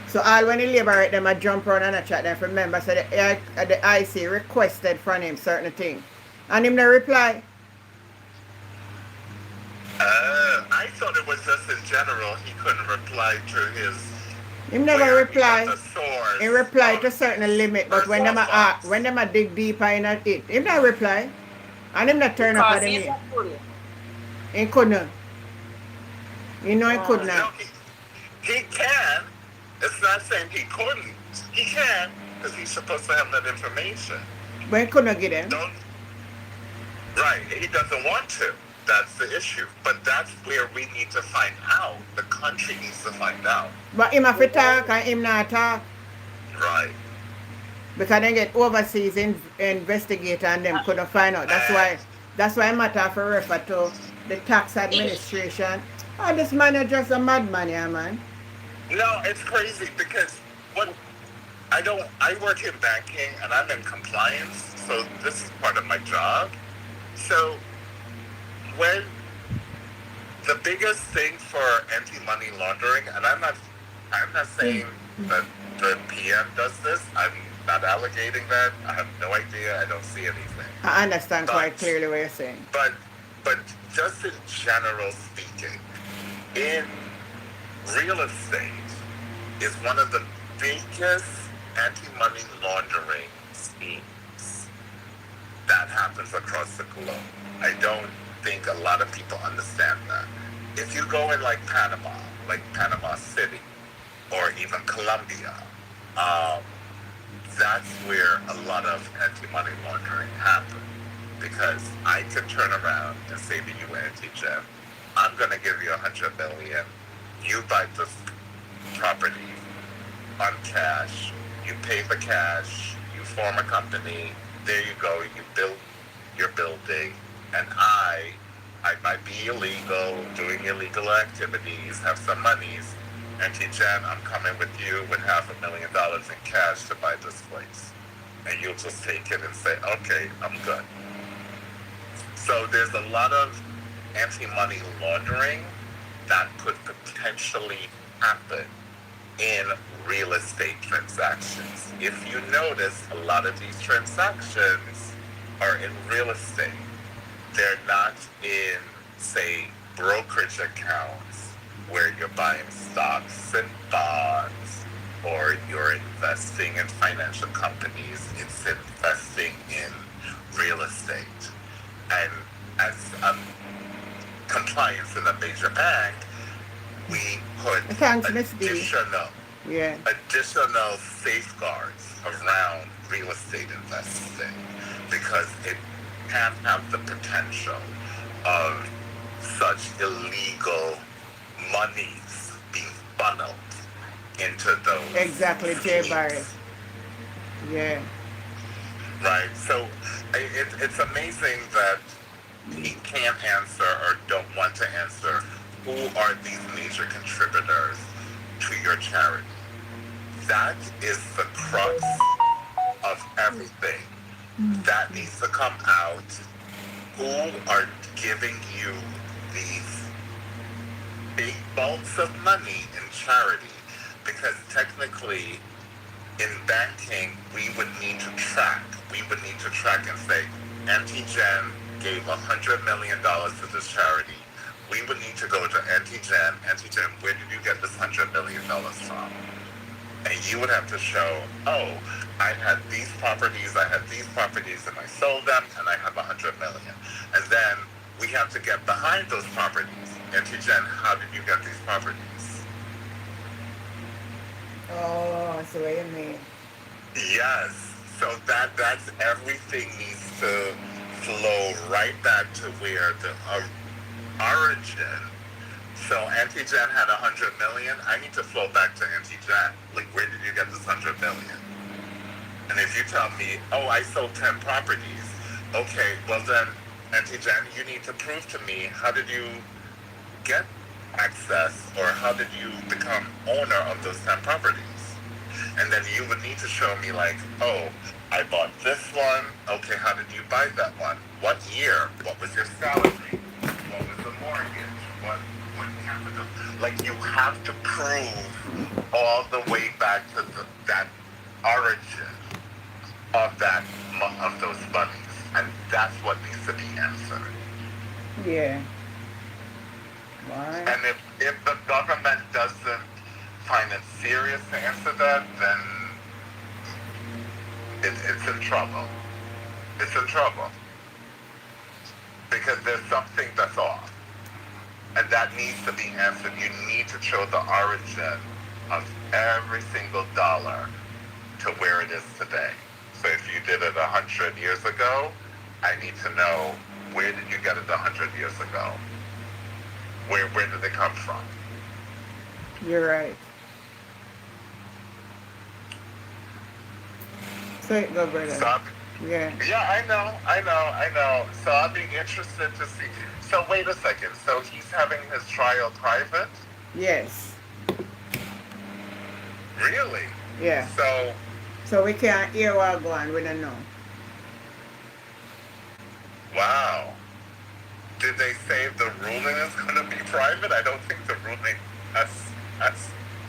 So all when he liberate them, I jump around and I chat them. Remember, so the IC requested from him certain things. And him no reply. I thought it was just in general he couldn't reply to his... Him never where he reply. got the source He reply of to certain limit, but when them response. when them dig deeper in it, him not reply. And him not turn up at Because the he's meeting. a bully. He couldn't. He know he could No, not. he can. It's not saying he couldn't. He can, because he's supposed to have that information. But he couldn't get them. Don't... Right, he doesn't want to. That's the issue. But that's where we need to find out. The country needs to find out. But him have to talk and him not talk. Right. Because they get overseas investigator and them couldn't find out. That's why matter for refer to the tax administration. Oh, this man is just a madman, yeah, man. No, it's crazy because I work in banking and I'm in compliance, so this is part of my job. So when the biggest thing for anti-money laundering, and I'm not saying that the PM does this, I'm not allocating that, I have no idea, I don't see anything. I understand quite clearly what you're saying. But just in general speaking, in real estate is one of the biggest anti-money laundering schemes that happens across the globe. I don't think a lot of people understand that. If you go in like Panama City, or even Colombia, that's where a lot of anti-money laundering happens. Because I can turn around and say to you, Anti-Jeff, I'm going to give you $100 million. You buy this property on cash. You pay the cash. You form a company. there you go. You build your building, and I might be illegal, doing illegal activities, have some monies. Auntie Jen, I'm coming with you with $500,000 in cash to buy this place. And you'll just take it and say, okay, I'm good. So there's a lot of anti-money laundering that could potentially happen in real estate transactions. If you notice, a lot of these transactions are in real estate. They're not in, say, brokerage accounts where you're buying stocks and bonds, or you're investing in financial companies. It's investing in real estate. And as compliance in a major bank, we put Thanks, Miss D. additional safeguards around real estate investing, because it can have the potential of such illegal monies being funneled into those. Exactly, Jay schemes. Barry. Yeah. Right. So it's amazing that he can't answer or don't want to answer who are these major contributors to your charity. That is the crux of everything. That needs to come out. Who are giving you these big bulks of money in charity? Because technically, in banking, we would need to track. We would need to track and say, Auntie Jen gave $100 million to this charity. We would need to go to Auntie Jen. Auntie Jen, where did you get this $100 million from? And you would have to show, oh, I had these properties, and I sold them, and I have $100 million. And then we have to get behind those properties. Auntie Jen, how did you get these properties? Oh, that's what you mean. Yes. So that's everything needs to flow right back to where the origin. So Auntie Jen had $100 million. I need to flow back to Auntie Jen. Like, where did you get this $100 million? And if you tell me, oh, I sold 10 properties, okay, well then, Auntie Jen, you need to prove to me, how did you get access, or how did you become owner of those 10 properties? And then you would need to show me, like, oh, I bought this one. Okay, how did you buy that one? What year? What was your salary? What was the mortgage? What capital? Like, you have to prove all the way back to that origin of those monies, and that's what needs to be answered. Yeah. Why? And if the government doesn't find it serious to answer that, then it's in trouble. It's in trouble. Because there's something that's off. And that needs to be answered. You need to show the origin of every single dollar to where it is today. So if you did it 100 years ago, I need to know, where did you get it 100 years ago? Where did it come from? You're right. Say it, go, brother. So Yeah. I know. So I'll be interested to see. So wait a second. So he's having his trial private? Yes. Really? Yeah. So we can't hear what go on. We don't know. Wow. Did they say the ruling is going to be private? I don't think the ruling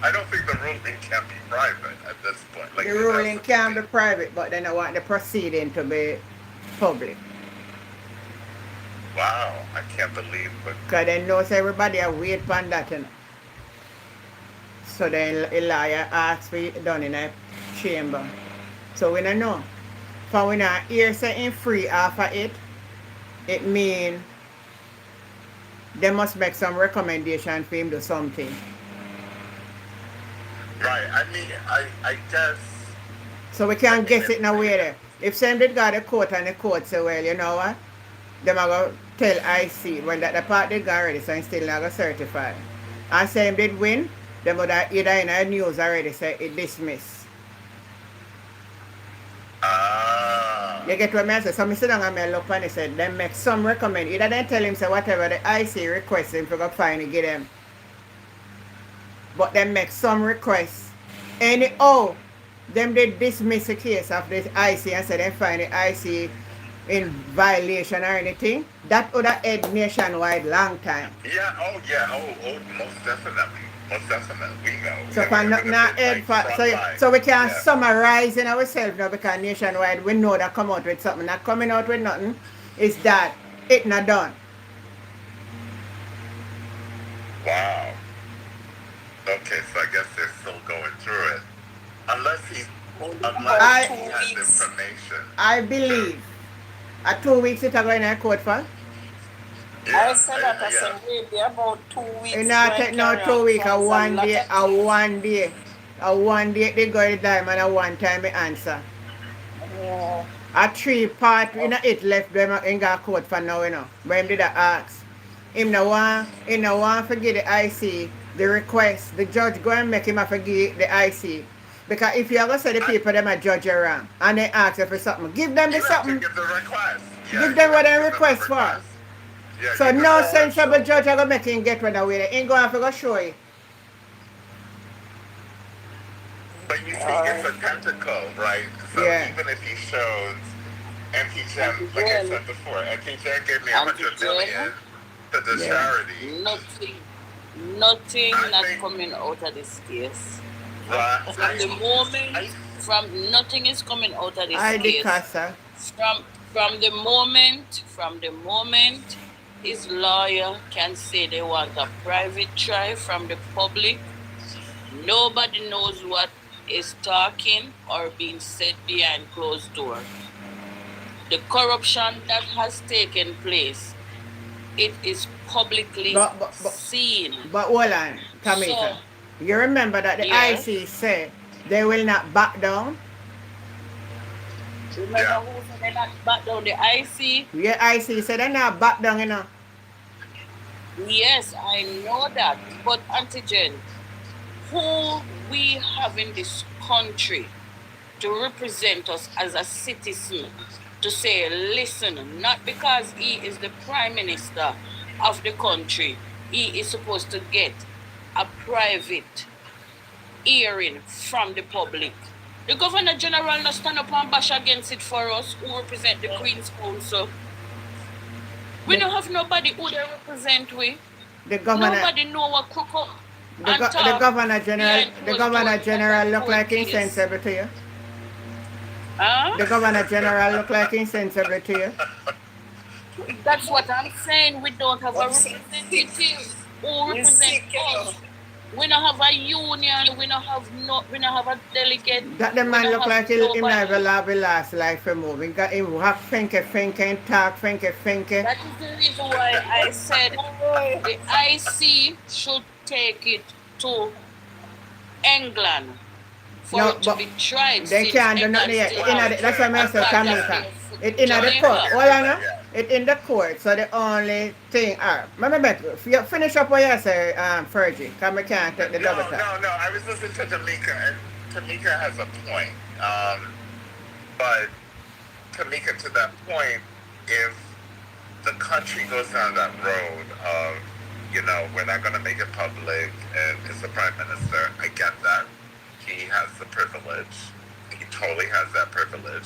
I don't think the ruling can be private at this point. Like, The ruling can be private, but then I want the proceeding to be public. Wow, I can't believe it. Because they know everybody are wait for that. You know. So then a lawyer asks for it done in a chamber. So we don't know. For we not hear something free after it, it means they must make some recommendation for him to do something. Right, I mean, I guess... So we can't guess it nowhere there. If some did go to court and the court say, well, you know what? Them are going to tell IC when that the part did go already, so I'm still not going to certify. And say him did win, them would have either in the news already say it dismissed. Ah. You get what I say? So I sit down and I look and I said, them make some recommend. Either they tell him say whatever the IC request him for go find and get them. But them make some requests. Anyhow, them they dismiss the case of this IC and say they find the IC in violation or anything. That would have head nationwide long time. Yeah, most definitely. Most definitely. We know. So for not head so we can summarize in ourselves now because nationwide we know that come out with something. Not coming out with nothing is that it not done. Wow. Okay, so I guess they're still going through it. Unless he has information. I believe. 2 weeks it going in court for? I said that I said maybe about 2 weeks. It not take no 2 weeks, a 1 day, a 1 day. A 1 day they go to time and a 1 time they answer. Yeah. A 3 part it left them in got court for now, you know. But him did ask. Him no want forget the IC, the request. The judge go and make him forget the IC. Because if you ever say the people them a judge around and they ask you for something, give them the something. Give the request. Give them what they request for. Yeah, so no sensible judge are gonna make him get rid of it. Ain't gonna have to go show you. But you see, it's a tentacle, right? So even if he shows MPGen, like I said before, MPGen gave me 100 million to the charity. Nothing not coming out of this case. Right. From nothing is coming out of this case. From the moment his lawyer can say they want a private trial from the public, nobody knows what is talking or being said behind closed door. The corruption that has taken place, it is publicly seen. But hold on, Tamika. So, you remember that the IC said they will not back down? Remember who said they not back down? The IC? Yeah, IC said they not back down, you know. Yes, I know that. But Antigen, who we have in this country to represent us as a citizen, to say, listen, not because he is the prime minister of the country, he is supposed to get a private hearing from the public. The Governor General not stand up and bash against it for us who represent the Queen's Council. We don't have nobody who they represent we. Nobody know what crook up. The Governor General look like insensible to you. The Governor General look like insensible to you. That's what I'm saying. We don't have a representative who represent us. We don't have a union. We don't have a delegate. That the man look like he never have a last life for moving. Got him walk finke and talk finke. That is the reason why I said the IC should take it to England for it to be tried. They can't do nothing yet. That's why I said Tamika. It's in the court. Hold on. It's in the court. So the only thing remember, you finish up what you say, Fergie, because we can't take the double time. No. I was listening to Tamika, and Tamika has a point. But Tamika, to that point, if the country goes down that road of, we're not going to make it public, and it's the prime minister, I get that. He has the privilege. He totally has that privilege.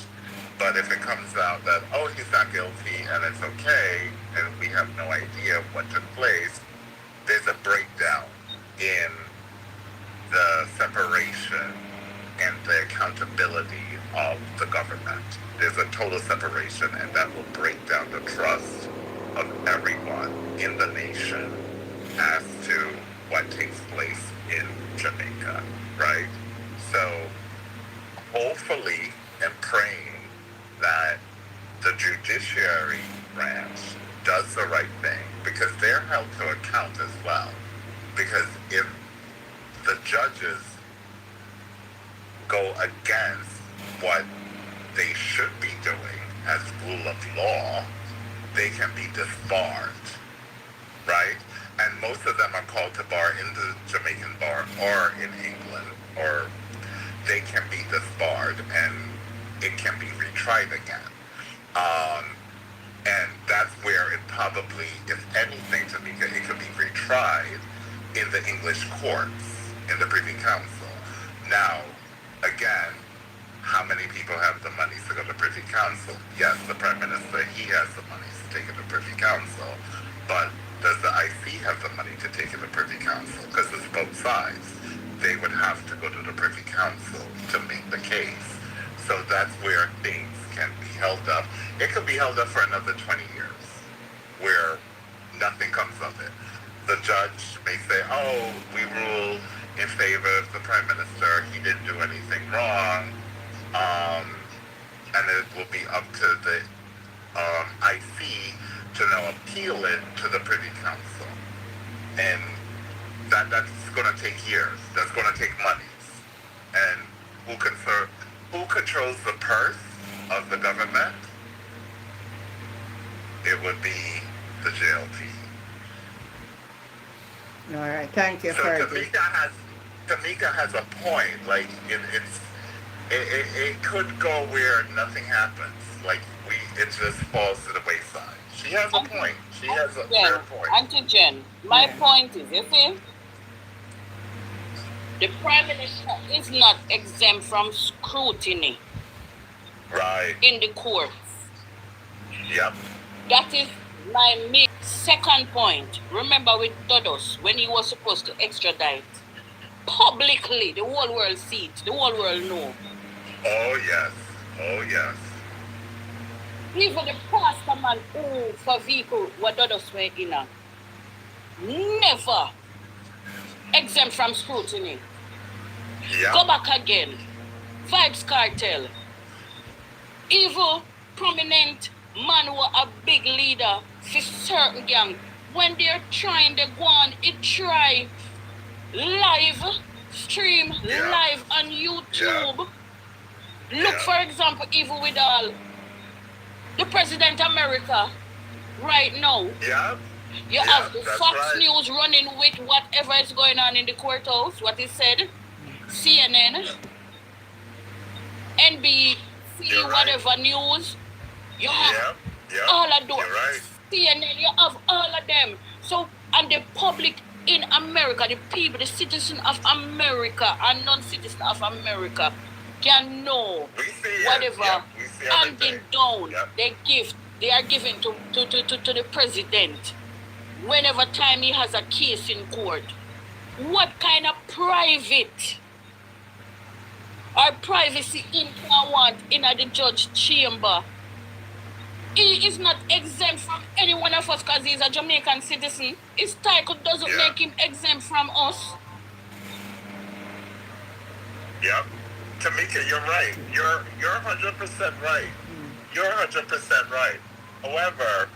But if it comes out that, he's not guilty and it's okay, and we have no idea what took place, there's a breakdown in the separation and the accountability of the government. There's a total separation, and that will break down the trust of everyone in the nation as to what takes place in Jamaica, right? So hopefully and praying that the judiciary branch does the right thing, because they're held to account as well. Because if the judges go against what they should be doing as rule of law, they can be disbarred, right? And most of them are called to bar in the Jamaican bar or in England, or they can be disbarred and it can be retried again. And that's where it probably, if anything, Tamika, it could be retried in the English courts, in the Privy Council. Now, again, how many people have the money to go to Privy Council? Yes, the Prime Minister, he has the money to take it to Privy Council. But does the IC have the money to take it to Privy Council? Because it's both sides. They would have to go to the Privy Council to make the case. So that's where things can be held up. It could be held up for another 20 years, where nothing comes of it. The judge may say, oh, we ruled in favor of the Prime Minister, he didn't do anything wrong, and it will be up to the IC to now appeal it to the Privy Council. And that's going to take years. That's going to take monies. And who controls the purse of the government? It would be the JLT. All right, thank you, So Fergie. Tamika has a point. Like it could go where nothing happens. Like it just falls to the wayside. She has a point. She has a fair point. Auntie Jen, my point is, you see, the Prime Minister is not exempt from scrutiny. Right. In the courts. Yep. That is my second point. Remember with Dodos, when he was supposed to extradite, publicly, the whole world see it, the whole world know. Oh, yes. Oh, yes. Even the pastor man who for vehicle what Dodos went in, never exempt from scrutiny. Yep. Go back again. Vibes Cartel. Evil, prominent man who a big leader for certain gang. When they're trying, they go on, it try live, stream live on YouTube. Look, for example, even with all the President of America right now. You have Fox News running with whatever is going on in the courthouse, what is said, CNN, NBC, whatever news. You have all of those. CNN, you have all of them. So, and the public in America, the people, the citizens of America and non-citizens of America can know whatever handing down they are giving to the president whenever time he has a case in court. What kind of private or privacy in want in the judge chamber? He is not exempt from any one of us because he's a Jamaican citizen. His title doesn't make him exempt from us. Yep. Tamika, you're right. You're 100% right. You're 100% right. However,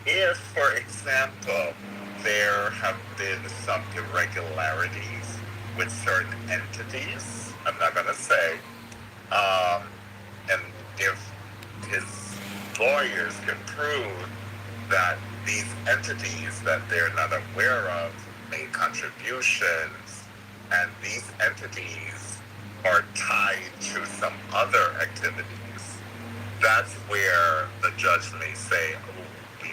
if, for example, there have been some irregularities with certain entities, I'm not going to say, and if his lawyers can prove that these entities that they're not aware of made contributions, and these entities are tied to some other activities, that's where the judge may say, oh,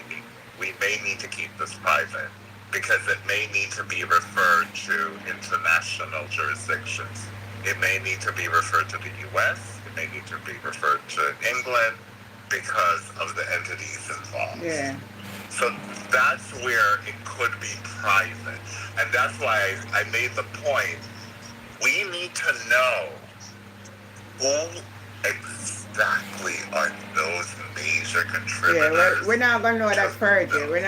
we may need to keep this private because it may need to be referred to international jurisdictions. It may need to be referred to the U.S. It may need to be referred to England because of the entities involved. Yeah. So that's where it could be private. And that's why I made the point. We need to know who exactly are those major contributors. Yeah, we're not gonna know that Fergie. We're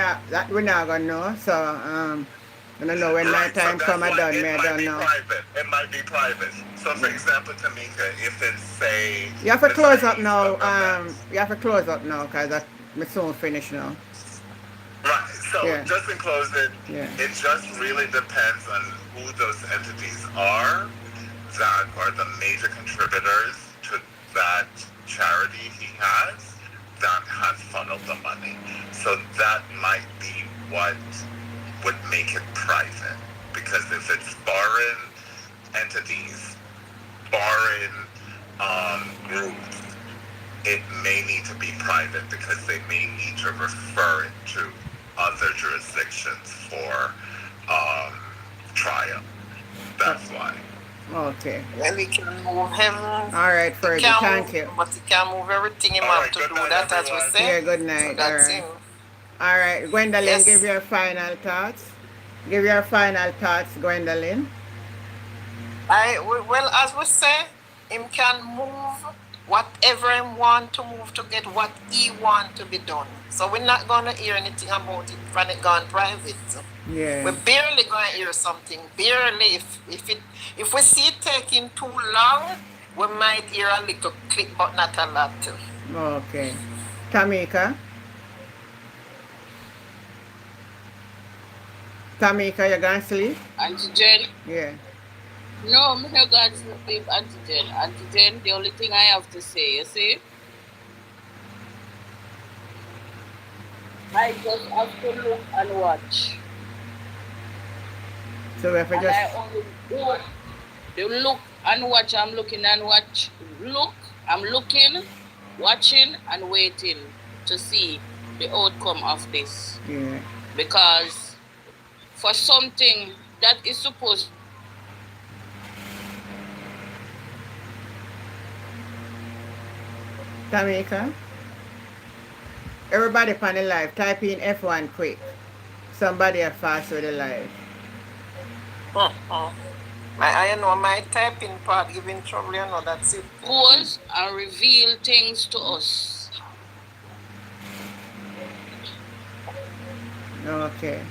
not gonna know. So I don't know when my time come. I don't know. Private. It might be private. So for example, Tamika, if it's say you have to close up now. You have to close up now because I'm soon finished now. Right. So just in closing, it just really depends on who those entities are that are the major contributors to that charity he has that has funneled the money. So that might be what would make it private. Because if it's foreign entities, foreign groups it may need to be private because they may need to refer it to other jurisdictions for trial. That's why. Okay. Well, he can move him. All right, Fergie. Thank you. But he can't move everything. He All have right, to good do night, that, as we everyone. say. Yeah, good So night. All that's right. him. All right, Gwendolyn, Yes. give your final thoughts. Give your final thoughts, Gwendolyn. Well, as we say, him can move whatever him want to move to get what he want to be done. So we're not gonna hear anything about it when it gone private. Yeah. We're barely gonna hear something. Barely. If we see it taking too long, we might hear a little clip, but not a lot. Okay. Tamika? Tamika, you gonna sleep? Auntie Jen, Yeah. no, I'm not going to sleep, Auntie Jen. Auntie Jen, the only thing I have to say, you see, I just have to look and watch. So we have to And just I only do the look and watch. I'm looking and watch. Look, I'm looking, watching, and waiting to see the outcome of this. yeah. Because for something that is supposed Tamika? Everybody on the live, type in F1 quick. Somebody are fast with the live. I know my typing part giving trouble, you know, that's it. pose and reveal things to us. Okay.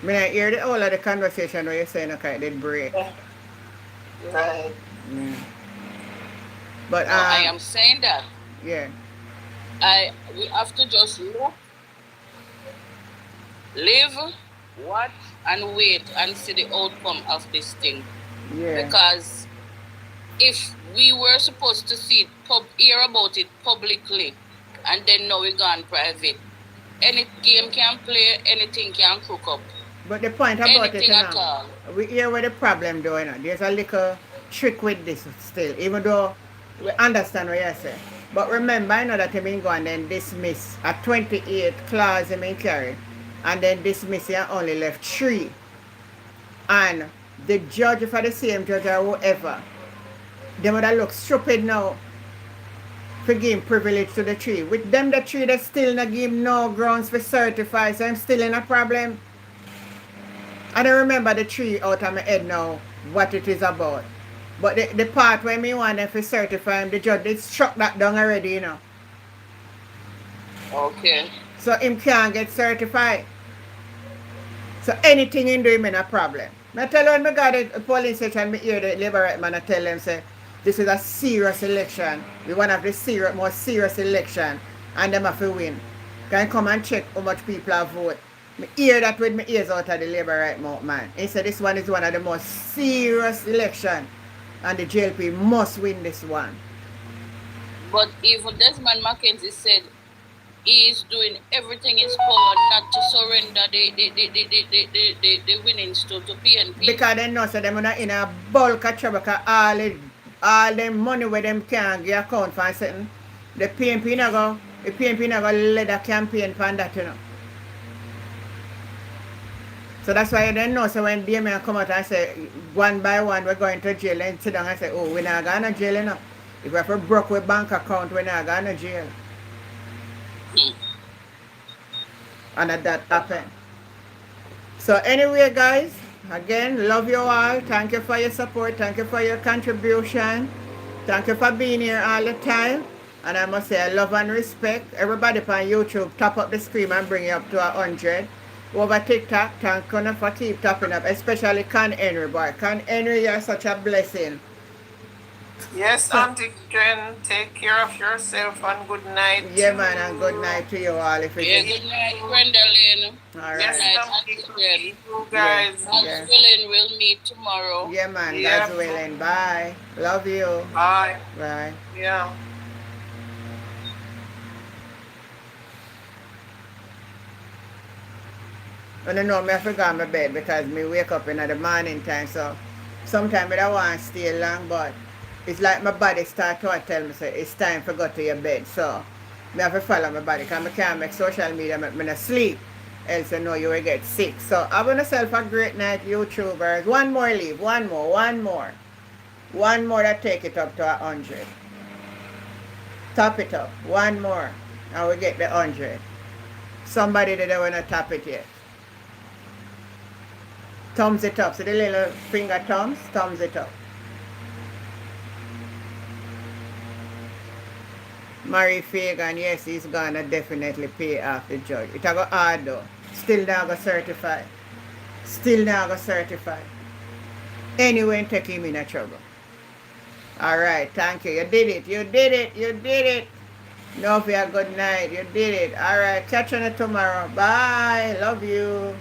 I hear the whole of the conversation where you're saying, okay, it did break. Right. Yeah. But No, I am saying that yeah. we have to just look, live, watch, and wait and see the outcome of this thing. Yeah. Because if we were supposed to see it, hear about it publicly, and then now we gone private, any game can play, anything can cook up. But the point about it, Anything at all. we hear where the problem doing. There's a little trick with this still, even though we understand what you say. But remember, I know that you mean go and then dismiss a 28 clause you mean carry, and then dismiss you only left 3. And the judge, for the same judge or whoever, they would have look stupid now for give privilege to the 3. With them the 3 that still not give no grounds for certify, so I'm still in a problem. I don't remember the 3 out of my head now what it is about. But the part where me want them to certify him, the judge did struck that down already, you know. Okay. So him can't get certified. So anything in do him in a problem. I tell you when I got the police station, I hear the labor right man, I tell them say this is a serious election. We one of the most serious election, and them have to win. Can come and check how much people have voted. I hear that with my ears out of the labor right mouth, man. He said this one is one of the most serious election, and the JLP must win this one. But even Desmond Mackenzie said he is doing everything in his power not to surrender the winnings to PNP. Because they know so them in a bulk of trouble, because all the money where them can get account for something, the PNP not go let the campaign for that, you know. So that's why they know, so when Damien come out and say one by one we're going to jail, and sit down and say, oh, we're not going to jail, you know. If we have a broke with bank account, we're not going to jail. And that happened. So anyway, guys, again, love you all. Thank you for your support. Thank you for your contribution. Thank you for being here all the time. And I must say, I love and respect everybody on YouTube. Top up the screen and bring it up to 100. Over TikTok, thank you for keep topping up, especially Con Henry, boy. Con Henry, you're such a blessing. Yes, Auntie Jen, take care of yourself and good night. Yeah, man, and good night to you all. If you Yeah, can. good night, Gwendolyn. All right. Yes, Good night, thank Auntie Jen. you guys. God's Yeah. willing, we'll meet tomorrow. Yeah, man, Yeah. God's willing. Bye. Love you. Bye. Bye. Yeah. I don't know, I forgot my bed because me wake up in the morning time, so sometimes I don't want to stay long, but it's like my body start to tell me say it's time for go to your bed. So me have to follow my body because I can't make social media make me not sleep. Else you know you will get sick. So I want yourself a great night, YouTubers. One more leave. One more. One more that take it up to 100. Top it up. One more. And we get the 100. Somebody that don't want to tap it yet. Thumbs it up. See the little finger thumbs? Thumbs it up. Murray Fagan, yes, he's gonna definitely pay off the judge. It a go hard though. Still now go certify. Still now go certify. Anyway, take him in a trouble. Alright, thank you. You did it. You did it. You did it. No fear, good night. You did it. Alright, catch you tomorrow. Bye. Love you.